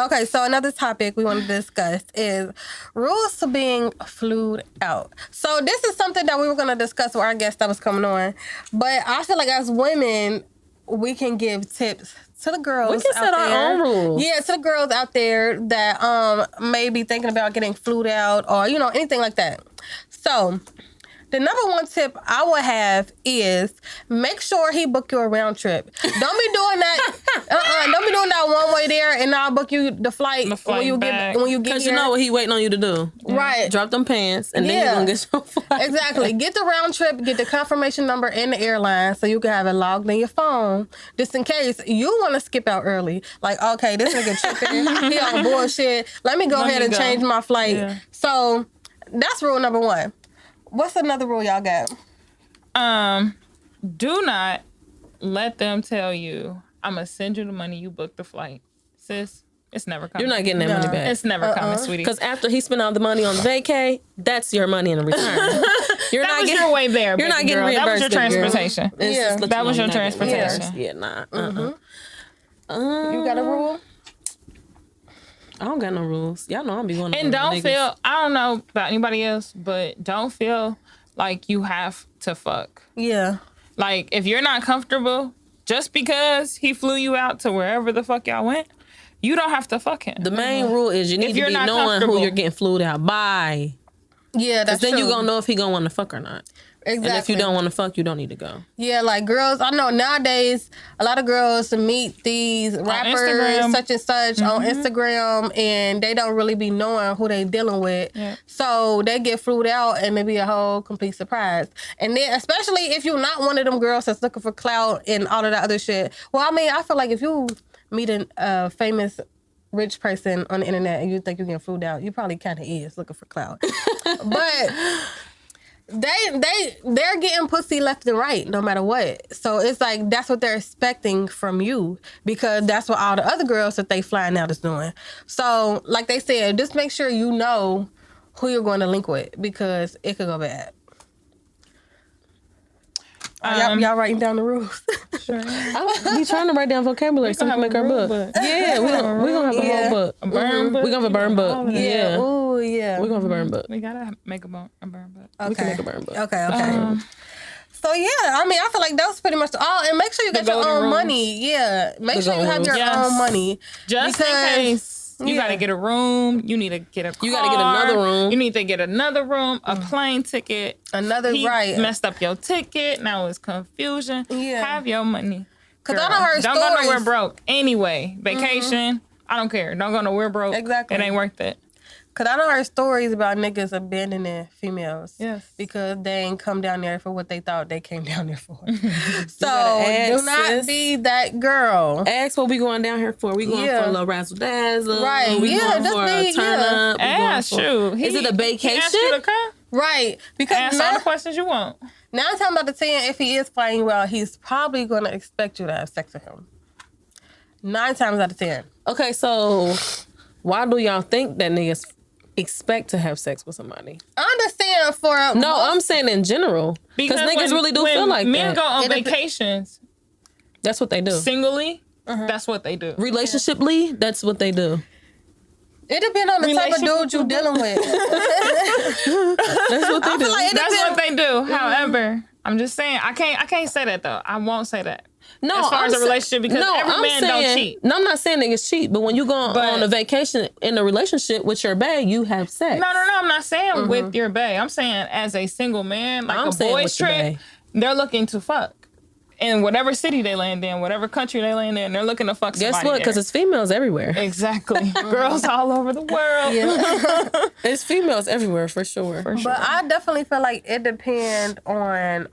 okay, so another topic we want to discuss is rules to being flued out. So this is something that we were going to discuss with our guest that was coming on. But I feel like as women, we can give tips to the girls. We can set our own rules. Yeah, to the girls out there that may be thinking about getting flued out or, anything like that. So the number one tip I would have is make sure he book you a round trip. Don't be doing that. Don't be doing that one way there and I'll book you the flight when you back. get here. Because you know what he waiting on you to do. Right. Drop them pants and then you're going to get your flight. Exactly. Get the round trip, get the confirmation number in the airline so you can have it logged in your phone just in case you want to skip out early. Like, okay, this nigga tripping. He on bullshit. Let me go ahead and change my flight. Yeah. So that's rule number one. What's another rule y'all got? Do not let them tell you, I'm going to send you the money, you book the flight. Sis, it's never coming. You're not getting that money back. It's never coming, sweetie. Because after he spent all the money on the vacay, that's your money in return. That was your way there, You're not getting reimbursed. That was your transportation. Yeah. That was your transportation. Yeah, nah. You got a rule? I don't got no rules. Y'all know I'm be going. And don't feel, I don't know about anybody else, but don't feel like you have to fuck. Yeah. Like, if you're not comfortable, just because he flew you out to wherever the fuck y'all went, you don't have to fuck him. The main rule is you need to be knowing who you're getting flued out by. Yeah, that's true. Then you gonna know if he gonna want to fuck or not. Exactly. And if you don't want to fuck, you don't need to go. Yeah, like girls, I know nowadays a lot of girls meet these rappers such and such on Instagram and they don't really be knowing who they dealing with. Yeah. So they get flued out and it be a whole complete surprise. And then especially if you're not one of them girls that's looking for clout and all of that other shit. Well, I mean, I feel like if you meet a famous rich person on the internet and you think you're getting flued out, you probably kind of is looking for clout. But they're getting pussy left and right no matter what. So it's like that's what they're expecting from you because that's what all the other girls that they flying out is doing. So like they said, just make sure you know who you're going to link with because it could go bad. Y'all writing down the rules? Sure. He's trying to write down vocabulary so we can make our book. Yeah, we're gonna have a whole book. A burn book. We're gonna have a burn book. Yeah. Oh yeah. We're gonna have a burn book. We gotta make a burn book. Okay. We can make a burn book. Okay. So yeah, I mean, I feel like that's pretty much all. And make sure you get your own money. Yeah, make sure you have your own money. Just in case. You gotta get a room. You need to get a car. You gotta get another room. You need to get another room, a plane ticket. He messed up your ticket. Now it's confusion. Yeah. Have your money. Because I done heard stories. Don't go nowhere broke. Anyway, vacation. I don't care. Don't go nowhere broke. Exactly. It ain't worth it. Because I done heard stories about niggas abandoning females. Yes. Because they ain't come down there for what they thought they came down there for. So do not be that girl. Ask what we going down here for. We going for a little razzle dazzle. Right. We going for a turn up. Ask you. Is it a vacation? He asked you to come? Right. Because ask all the questions you want. 9 times out of 10, if he is flying well, he's probably going to expect you to have sex with him. 9 times out of 10. Okay, so why do y'all think that niggas expect to have sex with somebody? I understand I'm saying in general. Because niggas really do feel like men that. go on vacations. That's what they do. Singly, that's what they do. Relationshiply, that's what they do. It depends on the type of dude you're dealing with. That's what they do. Like that's what they do. However, I'm just saying, I can't say that though. I won't say that. No, as far as a relationship, because every man don't cheat. No, I'm not saying niggas cheat, but when you go on a vacation in a relationship with your bae, you have sex. No, I'm not saying with your bae. I'm saying as a single man, like a boys trip, they're looking to fuck. In whatever city they land in, whatever country they land in, they're looking to fuck somebody. Guess what? Because it's females everywhere. Exactly. Girls all over the world. Yeah. It's females everywhere, for sure. But I definitely feel like it depends on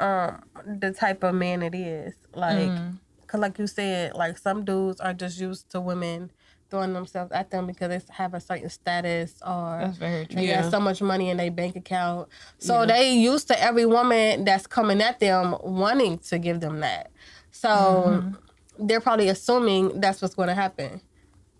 the type of man it is. Like, because like you said, like some dudes are just used to women throwing themselves at them because they have a certain status or that's very true. They got so much money in their bank account. So they used to every woman that's coming at them wanting to give them that. So they're probably assuming that's what's going to happen.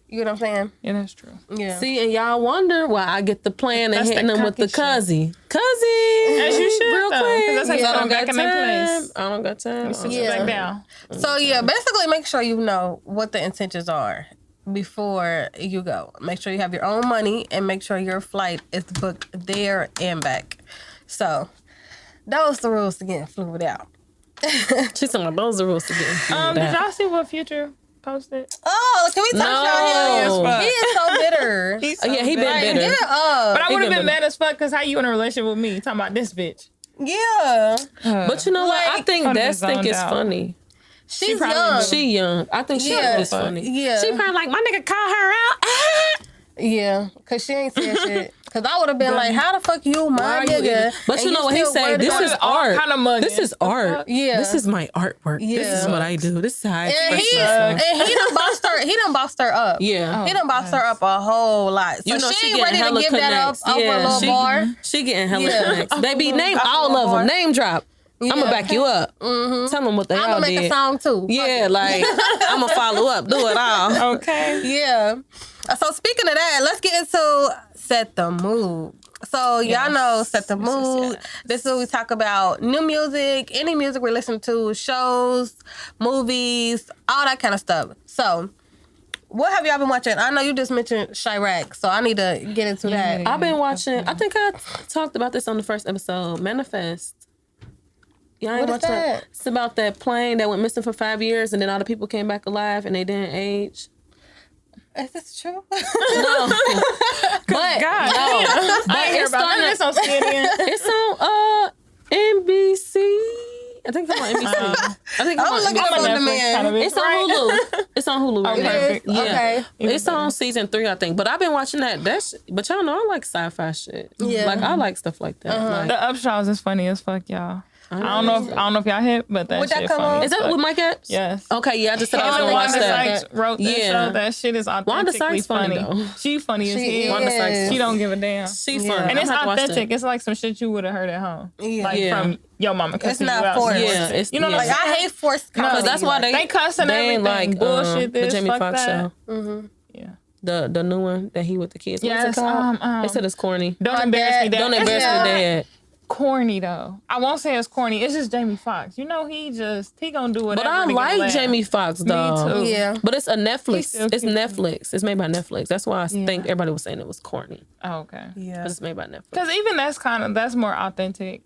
You know what I'm saying? Yeah, that's true. Yeah. See, and y'all wonder why I get the plan and hitting them with the cuzzy. As you should, real though, quick. That's how you I don't back got in their time. place. I don't got time. Sit you back down. So yeah, basically make sure you know what the intentions are before you go. Make sure you have your own money and make sure your flight is booked there and back. So those are the rules to getting flued out. She's talking about those are rules to getting flued out. Did y'all see what Future posted? Oh, can we talk about him? He is so bitter. He's so he been bitter. Get up. But I would have been mad as fuck because how you in a relationship with me talking about this bitch? Yeah. But you know what? I think I'd be that think zoned is out. funny. She's probably young. She young. I think she is funny. Yeah. She probably like, my nigga call her out. Yeah, because she ain't saying shit. Because I would have been like, how the fuck you my nigga? But you know what he said? This is art. Kind of mugging. This is art. Yeah. This is my artwork. This is what I do. This is how I And express myself. he done bossed her. He done bossed her up. Yeah. He done bossed her up a whole lot. So You know, she she ain't ready getting to hella give that up connects. over a little bar. She getting hella Yeah. connects. Baby, name Off a all little of them. bar. Name drop. I'm gonna back you up. Mm-hmm. Tell them what they I'm all gonna make did. a song too. Yeah, like I'm gonna follow up. Do it all. Okay. Yeah. So speaking of that, let's get into Set the Mood. So y'all know Set the Mood. This is where we talk about new music, any music we listen to, shows, movies, all that kind of stuff. So what have y'all been watching? I know you just mentioned Chirac, so I need to get into that. I've been watching. I think I talked about this on the first episode. Manifest. Y'all ain't What is watching that? It's about that plane that went missing for 5 years, and then all the people came back alive, and they didn't age. Is this true? No, but God, no, I but ain't hear it's about none of this on CNN. It's on NBC. I think it's on NBC. I think it's I'm on looking NBC. up on Netflix demand. kind of It's on Hulu. It's on Hulu right Okay. now. Perfect. Yeah. Okay. It's on season 3, I think. But I've been watching that. But y'all know I like sci-fi shit. Yeah. Like I like stuff like that. Like, The Upshaws is funny as fuck, y'all. I don't know if y'all hit, but that Would that shit come funny. on? is that with Mike Epps? Yes. Okay, yeah, I just said I was Wanda gonna watch that. Sykes wrote that Yeah. show. That shit is Wanda authentically Sykes funny, though. She funny as She hell. Wanda Sykes is. She don't give a damn. She Yeah. funny. And it's I'm gonna watch that. authentic. It's like some shit you would have heard at home. Yeah. Like Yeah. from your mama cussing not you out. forced. Yeah, it's You know what Like, I'm I saying? hate forced comedy. Because that's why They cussing ain't everything. like Bullshit the this, Jamie fuck Foxx that. show. Yeah. The new one that he with the kids. What is it Yes, called? They said it's corny. Don't embarrass me. Don't embarrass It's me, not Dad. corny though. I won't say it's corny. It's just Jamie Foxx. You know he gonna do whatever. But I to get a like laugh. Jamie Foxx though. too. Yeah. But it's a Netflix. still It's cute. Netflix. It's made by Netflix. That's why I think everybody was saying it was corny. Oh, okay. Yeah. 'Cause it's made by Netflix. Because even that's more authentic.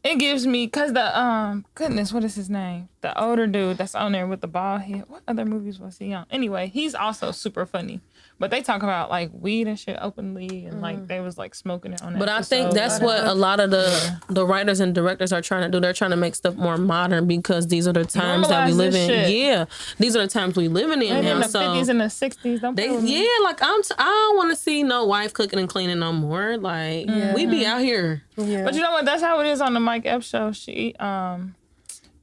It gives me because the goodness, what is his name? The older dude that's on there with the bald head. What other movies was he on? Anyway, he's also super funny. But they talk about like weed and shit openly, and like they was like smoking it on that. But I think that's what a lot of the writers and directors are trying to do. They're trying to make stuff more modern because these are the times that we Normalize live this in. shit. Yeah, these are the times we living in And now. in the So 50s and the 60s. Don't they, play with me. like I don't want to see no wife cooking and cleaning no more. Like we be out here. Yeah. But you know what? That's how it is on the Mike Epps show.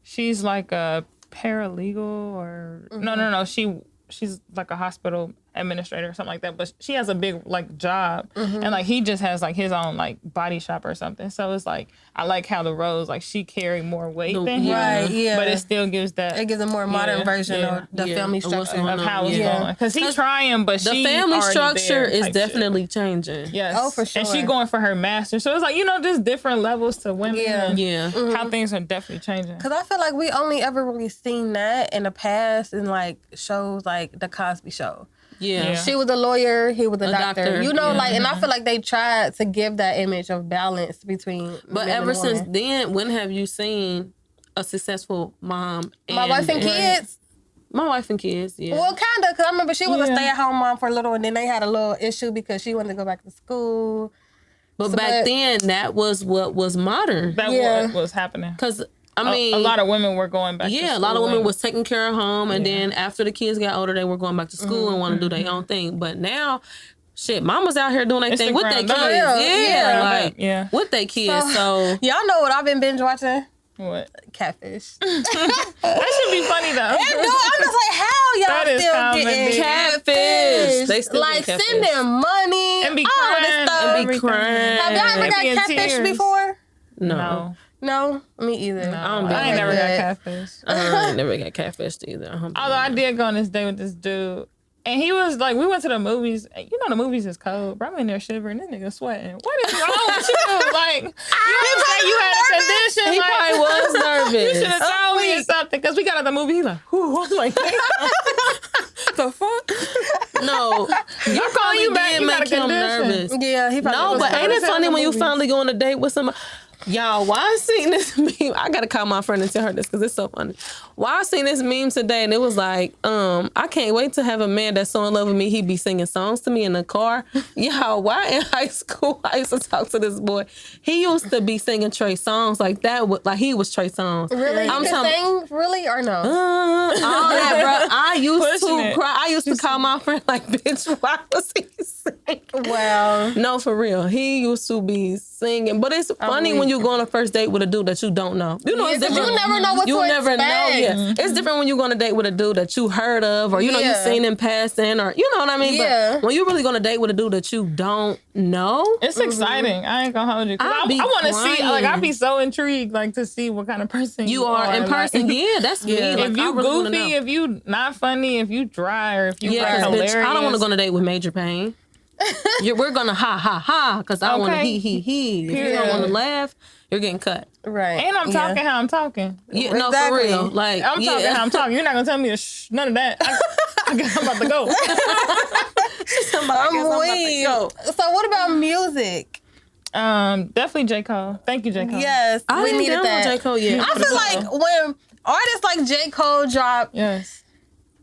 She's like a paralegal or no. She's like a hospital administrator or something like that. But she has a big like job, and like he just has like his own like body shop or something. So it's like I like how the roles like she carry more weight than him, Right, yeah. but it still gives that It gives a more modern version of the family Of what's structure. going of how it's Yeah. going. Because he's trying, but The she family already structure there is type shit. definitely changing. Yes. Oh, for And she sure. going for her master. So it's like, just different levels to women. Yeah. and Yeah. How things are definitely changing. Because I feel like we only ever really seen that in the past in like shows like The Cosby Show. Yeah. She was a lawyer, he was a doctor. doctor, You know, yeah. like, and I feel like they tried to give that image of balance between But men ever and since women. then, when have you seen a successful mom? My wife and kids. My wife and kids, yeah. Well, kind of, because I remember she was a Yeah. stay-at-home mom for a little, and then they had a little issue because she wanted to go back to school. but so back but- then, that was what was modern. That Yeah. what was happening. Because, I mean... a lot of women were going back to yeah, a school lot of women and- was taking care of home, and then after the kids got older, they were going back to school and want to do their own thing. But now, shit, mama's out here doing their It's thing the with their kids. ground up. Yeah, Yeah. like Yeah. with their kids. So Y'all know what I've been binge watching? What? Catfish. That should be funny though. No, I'm just like, how y'all That is still common, getting bitch. Catfish. They still like get catfish. sending money And be all this crying. stuff. and be everything. crying. Have y'all ever And got be in catfish tears. before? No. No, me either. No. don't be I ain't like never that. got catfish. I ain't never got catfished either. Although I did go on this date with this dude. And he was like, we went to the movies. You know the movies is cold. Bro, I'm in there shivering. This nigga sweating. What is wrong with you? Like, you didn't say you had a condition. He like, probably was you should nervous. have told me or something. Because we got out the movie. He like, whoo. I'm like, damn. The fuck? No, you calling you back, did you got make a him condition. nervous. Yeah, he probably No, was but ain't it nervous. funny when you finally go on a date with somebody? Y'all, why I seen this meme? I gotta call my friend and tell her this because it's so funny. Why I seen this meme today and it was like, I can't wait to have a man that's so in love with me, he be singing songs to me in the car. Y'all, why in high school I used to talk to this boy? He used to be singing Trey songs like that, like he was Trey songs. Really? You can sing really or no? All that, bro. I used Pushing to it. cry. I used to call my friend like, bitch, why was he singing? Well, No, for real. He used to be singing. But it's funny when you go on a first date with a dude that you don't know. You know, it's different. You never know what You to never expect. know. Yeah. It's different when you go on a date with a dude that you heard of or, you know, you seen in passing or, you know what I mean? Yeah. But when you really go on a date with a dude that you don't know, It's exciting. I ain't gonna hold you. 'Cause I I be want to see, crying. like, I'd be so intrigued, like, to see what kind of person you are in like, person. Yeah, that's me. Like, If I you really wanna goofy, know. if you not funny, if you dry, or if you Yeah, like 'cause, hilarious. bitch, I don't want to go on a date with Major Pain. We're gonna ha ha ha because I want to Okay. he. If you Period. don't want to laugh, you're getting cut. right. And I'm talking how I'm talking. Yeah, no, Exactly. for real. Like I'm talking how I'm talking. You're not gonna tell me to shh, none of that. I'm about to go. I'm weak. So what about music? Definitely J. Cole. Thank you, J. Cole. Yes, I we ain't needed down that. with J. Cole yet. I feel like when artists like J. Cole drop, Yes.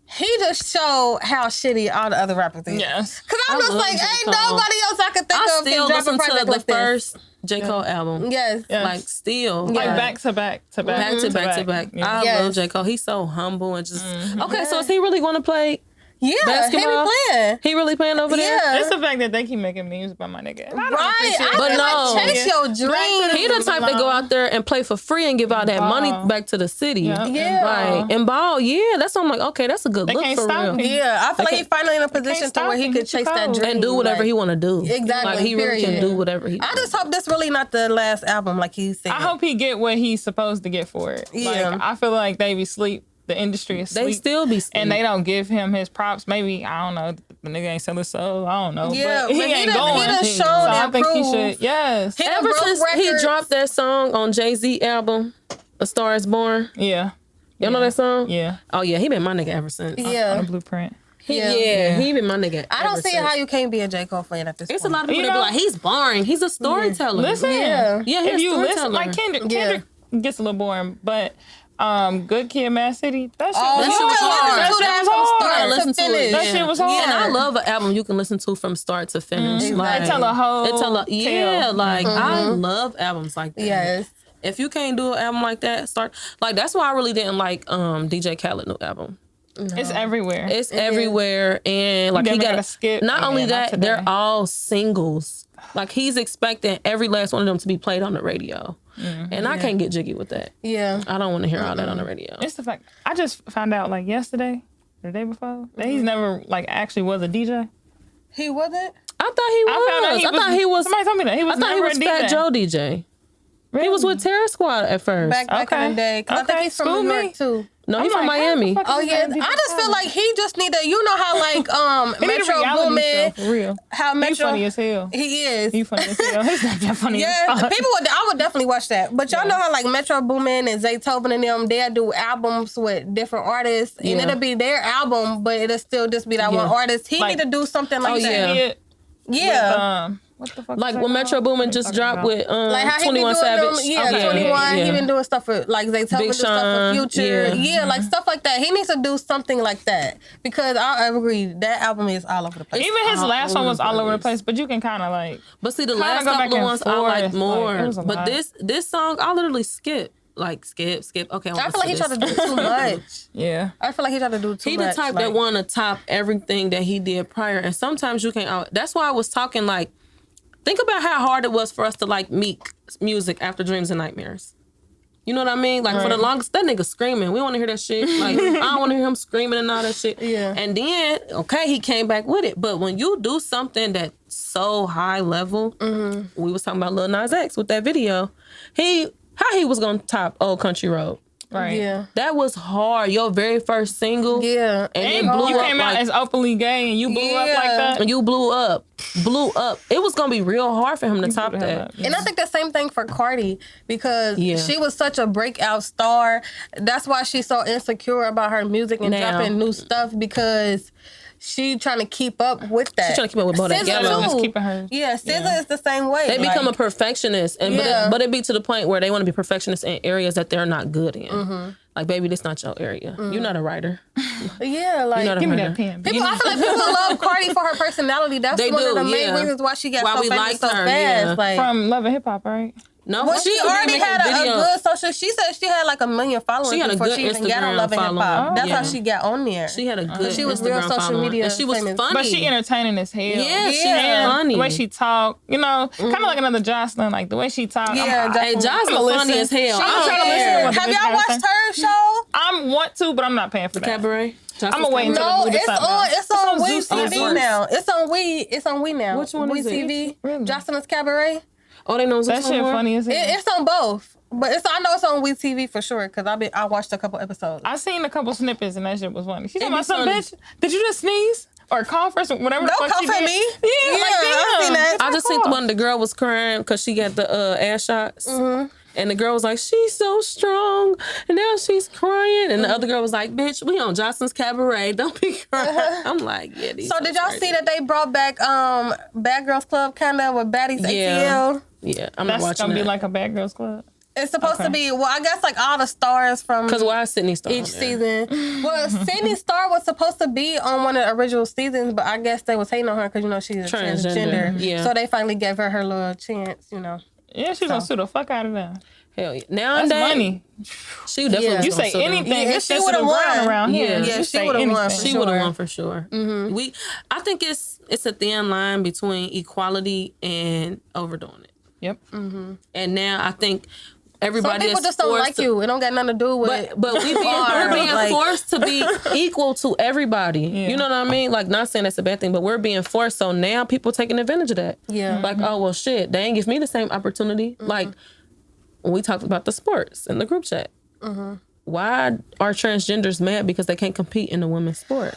he just showed how shitty all the other rappers is. Yes. Cause I'm I just love like, J. ain't Cole. nobody else I could think I of still can drop a listen to project the like this. first J. Cole album. Yes. Yes. Like still. Like Yeah. back to back to back. Back to back to back. Yeah. I Yes. love J. Cole. He's so humble and just okay. So is he really going to play Yeah, basketball? he be playing. He really playing over there? Yeah. It's the fact that they keep making memes about my nigga. And I don't Right. appreciate I that. But feel no. like chase your dream. He the type that go out there and play for free and give all that money back to the city. Yeah. Yeah. Like and ball, yeah. That's why I'm like, okay, that's a good They look can't for stop real. him. Yeah, I feel like Okay. he's finally in a position to where he stop him. could He's chase that cold. dream. And do whatever like, he want to do. Exactly, Like he really can period. do whatever he. I just hope this really not the last album, like he said. I hope he get what he's supposed to get for it. Yeah. Like, I feel like they be sleep. The industry is They sleep. still be And they don't give him his props. Maybe, I don't know, the nigga ain't selling soul. I don't know. Yeah, but he but ain't done- going. he done So shown I and think he proved. should. Yes. He done Ever broke since he records. dropped that song on Jay-Z album, A Star Is Born. Yeah. You know that song? Yeah. Oh yeah, he been my nigga ever since. Yeah. On the blueprint. Yeah, he been my nigga. I don't ever see since. how you can't be a J. Cole fan at this It's a point. lot of people You that be know- like, he's boring. He's a storyteller. Listen. Yeah. Yeah, he's If a you listen, storyteller. like Kendrick Yeah. gets a little boring, but Good Kid, Mad City, that shit Oh, was you shit was can hard. listen to That that was from hard. start gotta to listen to it. finish. That shit was hard. And I love an album you can listen to from start to finish. Like, They tell a whole it tell a, yeah, tale. like I love albums like that. Yes. If you can't do an album like that, start like that's why I really didn't like DJ Khaled new album. It's everywhere. It's everywhere and like You he never got gotta skip. Not Yeah, only not that, today. they're all singles. Like he's expecting every last one of them to be played on the radio. And I can't get jiggy with that. Yeah. I don't want to hear all that on the radio. It's the fact. I just found out like yesterday, the day before, that he's never like actually was a DJ. He wasn't? I thought he was. I thought he was. Somebody told me that he was. I thought he never was a Fat DJ. Joe DJ. He was with Terror Squad at first. Back in the day. 'Cause I think Okay, he's from school New me. York, too. No, he's I'm from like, how the Miami. fuck Oh, is yeah. he I just feel like he just need to, you know how, like, He need a Metro reality Boomin, show, for real. how He's Metro... funny as hell. He is. He's funny as hell. He's not that funny. Yeah, as fuck. I would definitely watch that. But y'all know how like Metro Boomin and Zaytoven and them, they'll do albums with different artists, and Yeah. it'll be their album, but it'll still just be that one Yeah. artist. He Like- need to do something like Oh, that. yeah. It, Yeah. what the fuck? Like is that when Metro called? Boomin What just are you dropped talking with Like how he be 21 doing Savage. them, yeah, Okay. 21. Yeah. He been doing stuff for like Zaytoven Big do stuff Sean, for Future, yeah. like stuff like that. He needs to do something like that because I agree that album is all over the place. Even his all last one over was the all over the place. place, but you can kind of like. But see, the Kinda last go back couple of and ones I like forth, more. like, it was a But lot. this song, I literally skip. Like skip. Okay, I feel like he tried to do too much. Yeah. I feel like he tried to do too He much. the type like, that want to top everything that he did prior, and sometimes you can't. That's why I was talking like, think about how hard it was for us to like Meek music after Dreams and Nightmares. You know what I mean? Like for the longest, that nigga screaming. We want to hear that shit. Like I don't want to hear him screaming and all that shit. Yeah. And then okay, he came back with it. But when you do something that's so high level, we was talking about Lil Nas X with that video. How he was gonna top Old Country Road. Right. Yeah. That was hard. Your very first single. Yeah. And And it blew you up came out like, as openly gay and you blew up like Yeah. that. and you blew up. It was gonna be real hard for him to top blew the hell that. up. And I think the same thing for Cardi because Yeah. she was such a breakout star. That's why she's so insecure about her music and Now. dropping new stuff because she trying to keep up with that. She's trying to keep up with Bodak Yellow. Just keeping her. Yeah, SZA is the same way. They like, become a perfectionist, and but it be to the point where they want to be perfectionists in areas that they're not good in. Like, baby, this not your area. You're not a writer. Yeah, like Give me that pen. people. I feel like people love Cardi for her personality. That's one of the main reasons why she got so famous so fast. Yeah. Like From Love and Hip Hop, right? No, well, she already had a good social. She said she had like 1 million followers before she even got on Love and Hip Hop. That's how she got on there. She had a good. She was Instagram real social following. media And she was famous. funny, But she entertaining as hell. Yeah, she's funny. The way she talk, kind of like another Jocelyn. Like the way she talk. Yeah, Hey, Jocelyn funny as hell. I'm trying to listen to what the Have bitch y'all gotta watched say. her show? I want to, but I'm not paying for that. Cabaret. I'm gonna wait until No, the movie it's on We Zeus TV TV. now. It's on We now. Which one We is it? TV. Really? Jocelyn's Cabaret. Oh, they know That shit funny as hell. It's on both, but I know it's on We TV for sure because I watched a couple episodes. I seen a couple snippets and that shit was funny. She talking be about some funny. bitch. Did you just sneeze or cough or whatever the Don't fuck she cough at did? me. Yeah, like, I damn. seen that. I just think one of the girl was crying because she got the ass shots. And the girl was like, she's so strong. And now she's crying. And the other girl was like, bitch, we on Jocelyn's Cabaret. Don't be crying. I'm like, yeah, these So did y'all crazy. see that they brought back Bad Girls Club kind of with Baddies ATL? Yeah, I'm not That's watching gonna be that. like a Bad Girls Club. It's supposed to be, well, I guess like all the stars from Because why is Sydney Star each on there? season. Well, Sydney Star was supposed to be on one of the original seasons, but I guess they was hating on her because, she's a transgender. Yeah. So they finally gave her little chance, Yeah, she gonna sue the fuck out of them. Hell yeah. That's Nowadays, money. she definitely Yeah. was You gonna say sue them. anything, Yeah, it's she just would've the ground won. around here. Yeah. Yeah, You she say would've won anything. for She would have Sure. won for sure. I think it's a thin line between equality and overdoing it. Yep. And now I think Some everybody people is just don't forced like to- you. It don't got nothing to do with it. But we're being Like- forced to be equal to everybody. You know what I mean? Like, not saying that's a bad thing, but we're being forced. So now people taking advantage of that. Yeah. Like, oh, well, shit, they ain't give me the same opportunity. Like, when we talked about the sports in the group chat. Why are transgenders mad because they can't compete in the women's sport?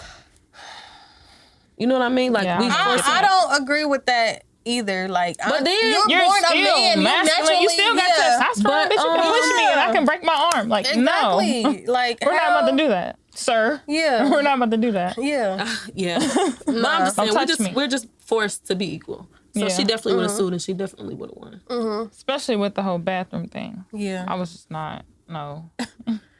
You know what I mean? Like, Yeah, we I- force I don't agree with that either. Like, But then You're born a still man. You masculine. You still got testosterone. But, Bitch, you can push me and I can break my arm. Like, no. Exactly. Like, We're not about to do that, sir. Yeah. We're not about to do that. Yeah. Yeah. But I'm just saying, Don't touch me. we're just forced to be equal. So Yeah. she definitely would have sued and she definitely would have won. Especially with the whole bathroom thing. Yeah. I was just not, no.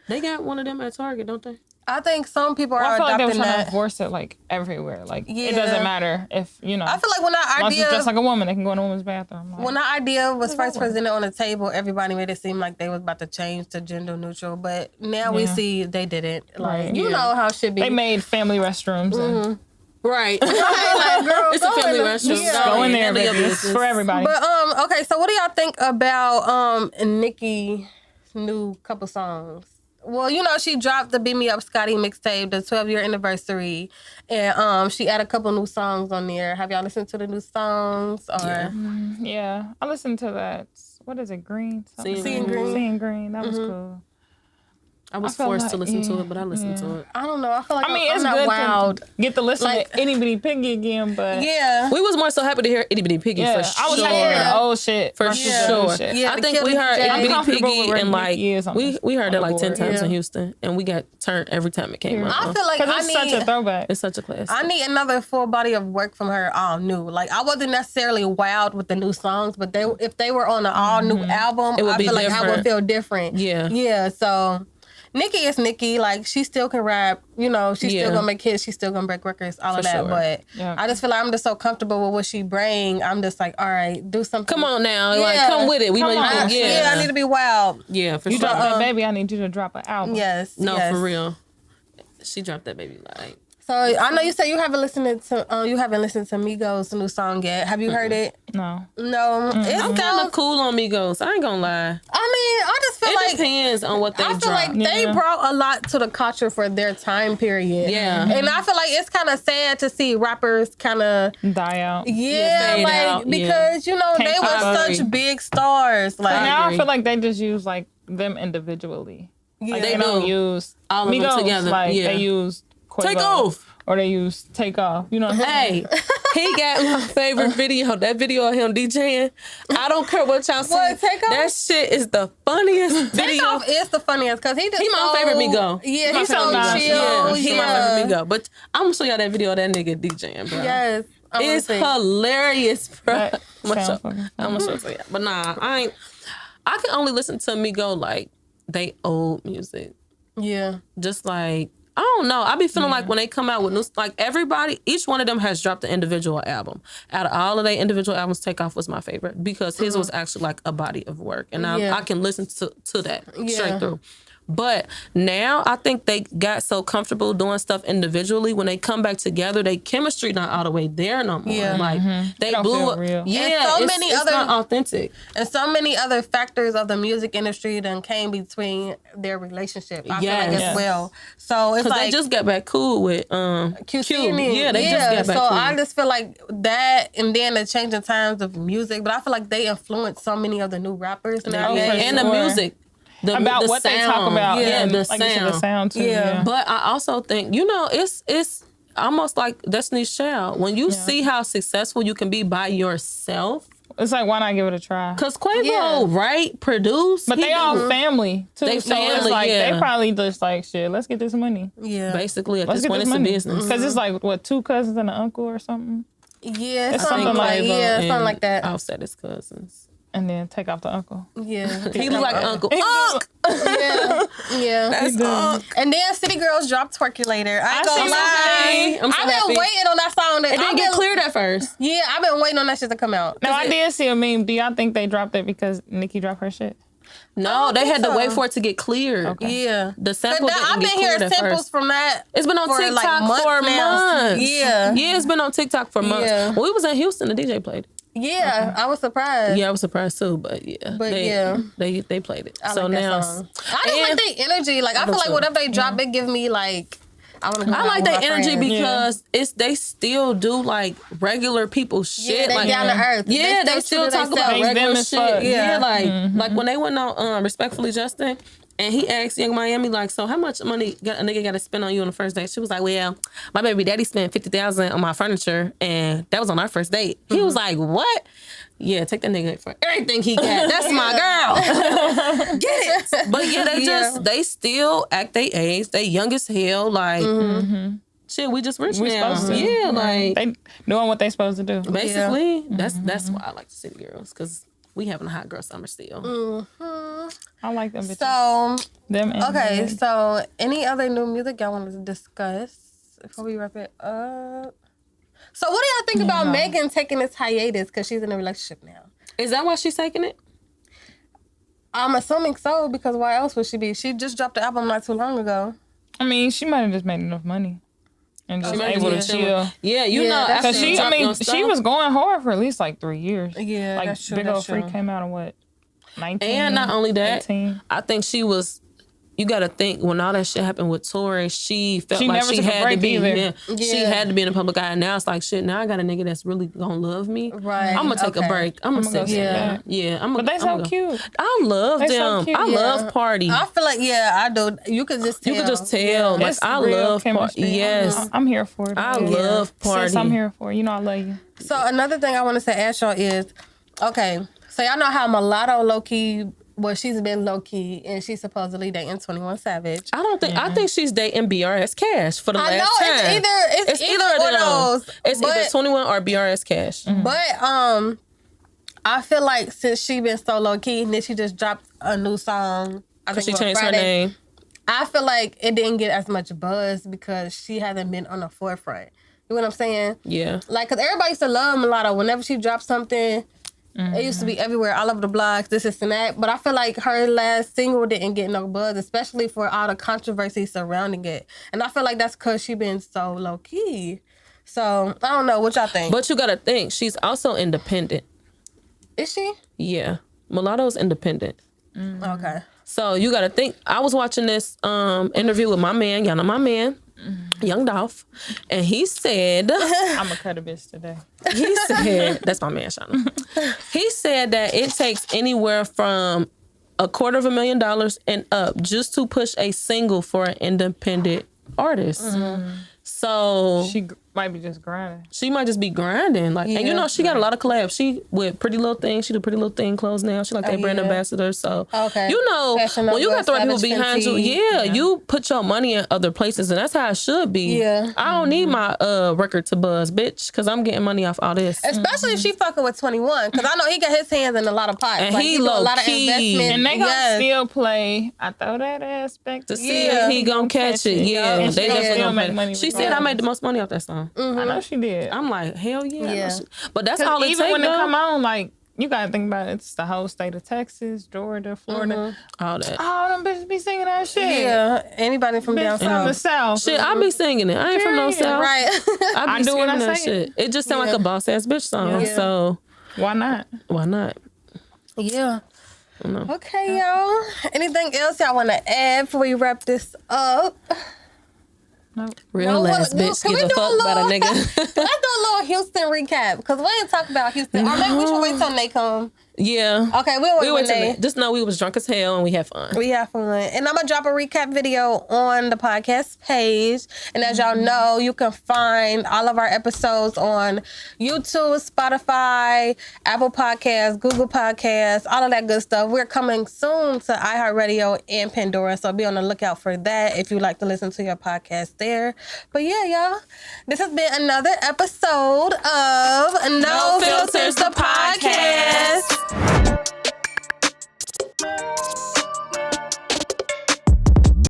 They got one of them at Target, don't they? I think some people are I feel like they were adopting trying to that. enforce it like everywhere. Like, Yeah. it doesn't matter if, I feel like when that once it's idea, just like a woman, they can go in a woman's bathroom. Like, when that idea was first presented on the table, everybody made it seem like they was about to change to gender neutral. But now we Yeah. see they didn't. Like, Right. you Yeah. know how it should be. they made family restrooms and Right. like, girl, It's a go family in the- restroom. Yeah. go in there, Handle your baby. It's business. for everybody. But okay, so what do y'all think about Nicki's new couple songs? Well, she dropped the Beat Me Up Scotty mixtape, the 12-year anniversary, and she added a couple new songs on there. Have y'all listened to the new songs? Or Yeah, I listened to that. What is it? Green? Something? Seeing Green. Seeing Green. That was cool. I was I felt forced to like- listen to yeah, it, but I listened to it. I don't know. I feel like I mean, I'm it's not good wild. to get to listen Like- to Itty Bitty Piggy again, but Yeah. We was more so happy to hear Itty Bitty Piggy yeah, for sure. I was happy to hear the old shit. For versus the sure. new shit. Yeah, I the think we Killer heard Jack. Itty Bitty I'm comfortable Piggy with where and like Nicki is on we heard on that the like 10 board. times in Yeah. Houston, and we got turned every time it came Yeah. out. I feel like Because it's such a throwback. It's such a classic. I need another full body of work from her, all new. Like, I wasn't necessarily wowed with the new songs, but if they were on an all new album, It would I be feel like I would different. feel different. Yeah. Yeah. So Nicki is Nicki. Like, she still can rap. She's Yeah. still gonna make hits. She's still gonna break records. All of For that. sure. But Yeah. I just feel like I'm just so comfortable with what she bring. I'm just like, all right, do something. Come on now, like Yeah. come with it. We Come know you on. can Yeah, I need to be wild. Yeah, for You sure. drop that baby, I need you to drop an album. Yes. No, yes. for real. She dropped that baby like. So I know you said you haven't listened to Migos' new song yet. Have you heard it? No. No. It's I'm kind sounds- of cool on Migos. I ain't gonna lie. I mean, I just feel It like depends on what they I feel drop. like they Yeah. brought a lot to the culture for their time period. Yeah. And I feel like it's kind of sad to see rappers kind of, Die out. fade like, out, because, they Can't were I such agree. big stars. Like, But now I agree. feel like they just use like them individually. yeah. Like They they don't do. use All of them Migos, together, Like yeah. they use Quavo, Take off. or they use Take Off. You know what I'm saying? Hey, He got my favorite video. That video of him DJing. I don't care what y'all say. That shit is the funniest video. Takeoff is the funniest because he my favorite Migo. Yeah, he's so nice. chill. Yeah, he my favorite Migo. But I'm gonna show y'all that video of that nigga DJing, bro. Yes. It's hilarious, bro. I'm gonna show it to you. But nah, I can only listen to Migo like they old music. Yeah. Just like, I don't know. I be feeling like when they come out with new, like everybody, each one of them has dropped an individual album. Out of all of their individual albums, Takeoff was my favorite because his was actually like a body of work. And I can listen to that straight through. But now I think they got so comfortable doing stuff individually. When they come back together, they chemistry not all the way there no more. Yeah. Like they blew up. Real. Yeah, and it's not authentic. And so many other factors of the music industry then came between their relationship. I feel like as well. So it's like they just got back cool with QC. Yeah, they just got back so cool. I just feel like that, and then the changing times of music. But I feel like they influenced so many of the new rappers nowadays. And the music. About what sound. they talk about. Yeah, the like sound. The sound too. Yeah. But I also think, it's almost like Destiny's Child. When you see how successful you can be by yourself. It's like, why not give it a try? Because Quavo, write, produce. But they all family, too. They so family, it's like, yeah. they probably just like, shit, let's get this money. Yeah. Basically, at Let's this get point, this it's a money. business. Because it's like, what, 2 cousins and an uncle or something? Yeah, It's something like something like that. Offset his cousins. And then take off the uncle. Yeah. He look like Uncle. Yeah. That's Unc. And then City Girls dropped Twerkulator. I ain't gonna I'm so lie. happy. I'm so I've been happy. waiting on that song. It didn't get cleared at first. Yeah, I've been waiting on that shit to come out. Now, I did see a meme. Do y'all think they dropped it because Nicki dropped her shit? No, they had to so. wait for it to get cleared. Okay. Yeah. The sample didn't I've been get hearing cleared at samples first. from that. It's been on for, TikTok like, months for now. months. Yeah. Yeah, it's been on TikTok for months. Yeah. When we was in Houston, the DJ played it. Yeah, I was surprised. Yeah, I was surprised too, but yeah. But they played it. I so like that now song. I just like their energy. Like I feel like whatever they drop, it give me like I want to go I out like with that my energy friends. because they still do like regular people shit. Yeah, they like down to earth. Yeah, they still still true to talk about themselves. regular Them as shit. fuck. Yeah, like when they went on Respectfully Justin. And he asked Young Miami, like, so how much money a nigga got to spend on you on the first date? She was like, well, my baby daddy spent $50,000 on my furniture, and that was on our first date. He was like, what? Yeah, take that nigga for everything he got. That's my girl. Get it. But yeah, they still act they age. They young as hell. Like, shit, we just rich now. Supposed to. Yeah, like. They doing what they supposed to do. Basically, that's why I like the City Girls, because we having a hot girl summer still. I like them bitches. So Them and okay, so any other new music y'all want to discuss before we wrap it up? So what do y'all think about Megan taking this hiatus because she's in a relationship now? Is that why she's taking it? I'm assuming so, because why else would she be? She just dropped the album not too long ago. I mean, she might have just made enough money. And just might able to just chill. Yeah, you know, that's after Because she was going hard for at least like 3 years. Yeah, like that's true, Big that's Old Freak true. came out in what, 19? And not only that, 18? I think she was. You got to think when all that shit happened with Tori, she felt She like never she took a had to break be. either. She had to be in the public eye. And now it's like shit. Now I got a nigga that's really gonna love me. Right. I'm gonna take a break. I'm gonna go sit sit down. back. Yeah. But they so cute. I love They so them. cute. I love Party. I feel like I do. You could just tell. You could just tell. Like It's I real love Party. chemistry. Yes. I'm here for it. I love Party. Sis, I'm here for it. You know I love you. So another thing I wanted to ask y'all is, okay, so y'all know how Mulatto low-key, well, she's been low-key, and she's supposedly dating 21 Savage. I think she's dating BRS Cash for the last know, time. it's either one of those. It's either 21 or BRS Cash. But I feel like since she been so low-key, and then she just dropped a new song. I think She it was changed her Friday. name. I feel like it didn't get as much buzz because she hasn't been on the forefront. You know what I'm saying? Yeah. Like, because everybody used to love Mulatto. Whenever she dropped something, it used to be everywhere, all over the blogs, this and that. But I feel like her last single didn't get no buzz, especially for all the controversy surrounding it. And I feel like that's because she been so low-key. So, I don't know. What y'all think? But you got to think, she's also independent. Is she? Yeah. Mulatto's independent. Okay. So you got to think, I was watching this interview with my man, y'all know my man, Young Dolph, and he said... I'm a cut a bitch today. He said, that's my man, Shauna. He said that it takes anywhere from $250,000 and up just to push a single for an independent artist. So might be just grinding. She might just be grinding. Like, and you know, she got a lot of collabs. She with Pretty Little Thing. She do Pretty Little Thing clothes now. She like that brand ambassador. So, you know, when you got the right people behind you, you put your money in other places, and that's how it should be. Yeah. I don't need my record to buzz, bitch, because I'm getting money off all this. Especially if she fucking with 21, because I know he got his hands in a lot of pots. And like, he do a low lot of key. investment. And they gonna still play. I throw that aspect to see if he gonna catch it. Yeah, and they definitely gonna make money. She said I made the most money off that song. I know she did. I'm like, hell yeah. But that's all it takes. Even when they come on, like, you gotta think about it. It's the whole state of Texas, Georgia, Florida, all that. Oh, them bitches be singing that shit. Yeah, anybody from down south. The South. Shit, I be singing it. I ain't from no South. Right. I be singing that shit. It just sound like a boss ass bitch song. So why not? Why not? Yeah. Okay, y'all. Anything else y'all want to add before we wrap this up? Real ass bitch give a fuck about a nigga. Let's do a little Houston recap because we ain't talk about Houston. Or maybe we should wait till they come. Yeah. Okay, we'll wait till they. Just know we was drunk as hell and we had fun. We had fun. And I'm going to drop a recap video on the podcast page. And as y'all know, you can find all of our episodes on YouTube, Spotify, Apple Podcasts, Google Podcasts, all of that good stuff. We're coming soon to iHeartRadio and Pandora. So be on the lookout for that if you like to listen to your podcast there. But yeah, y'all, this has been another episode of No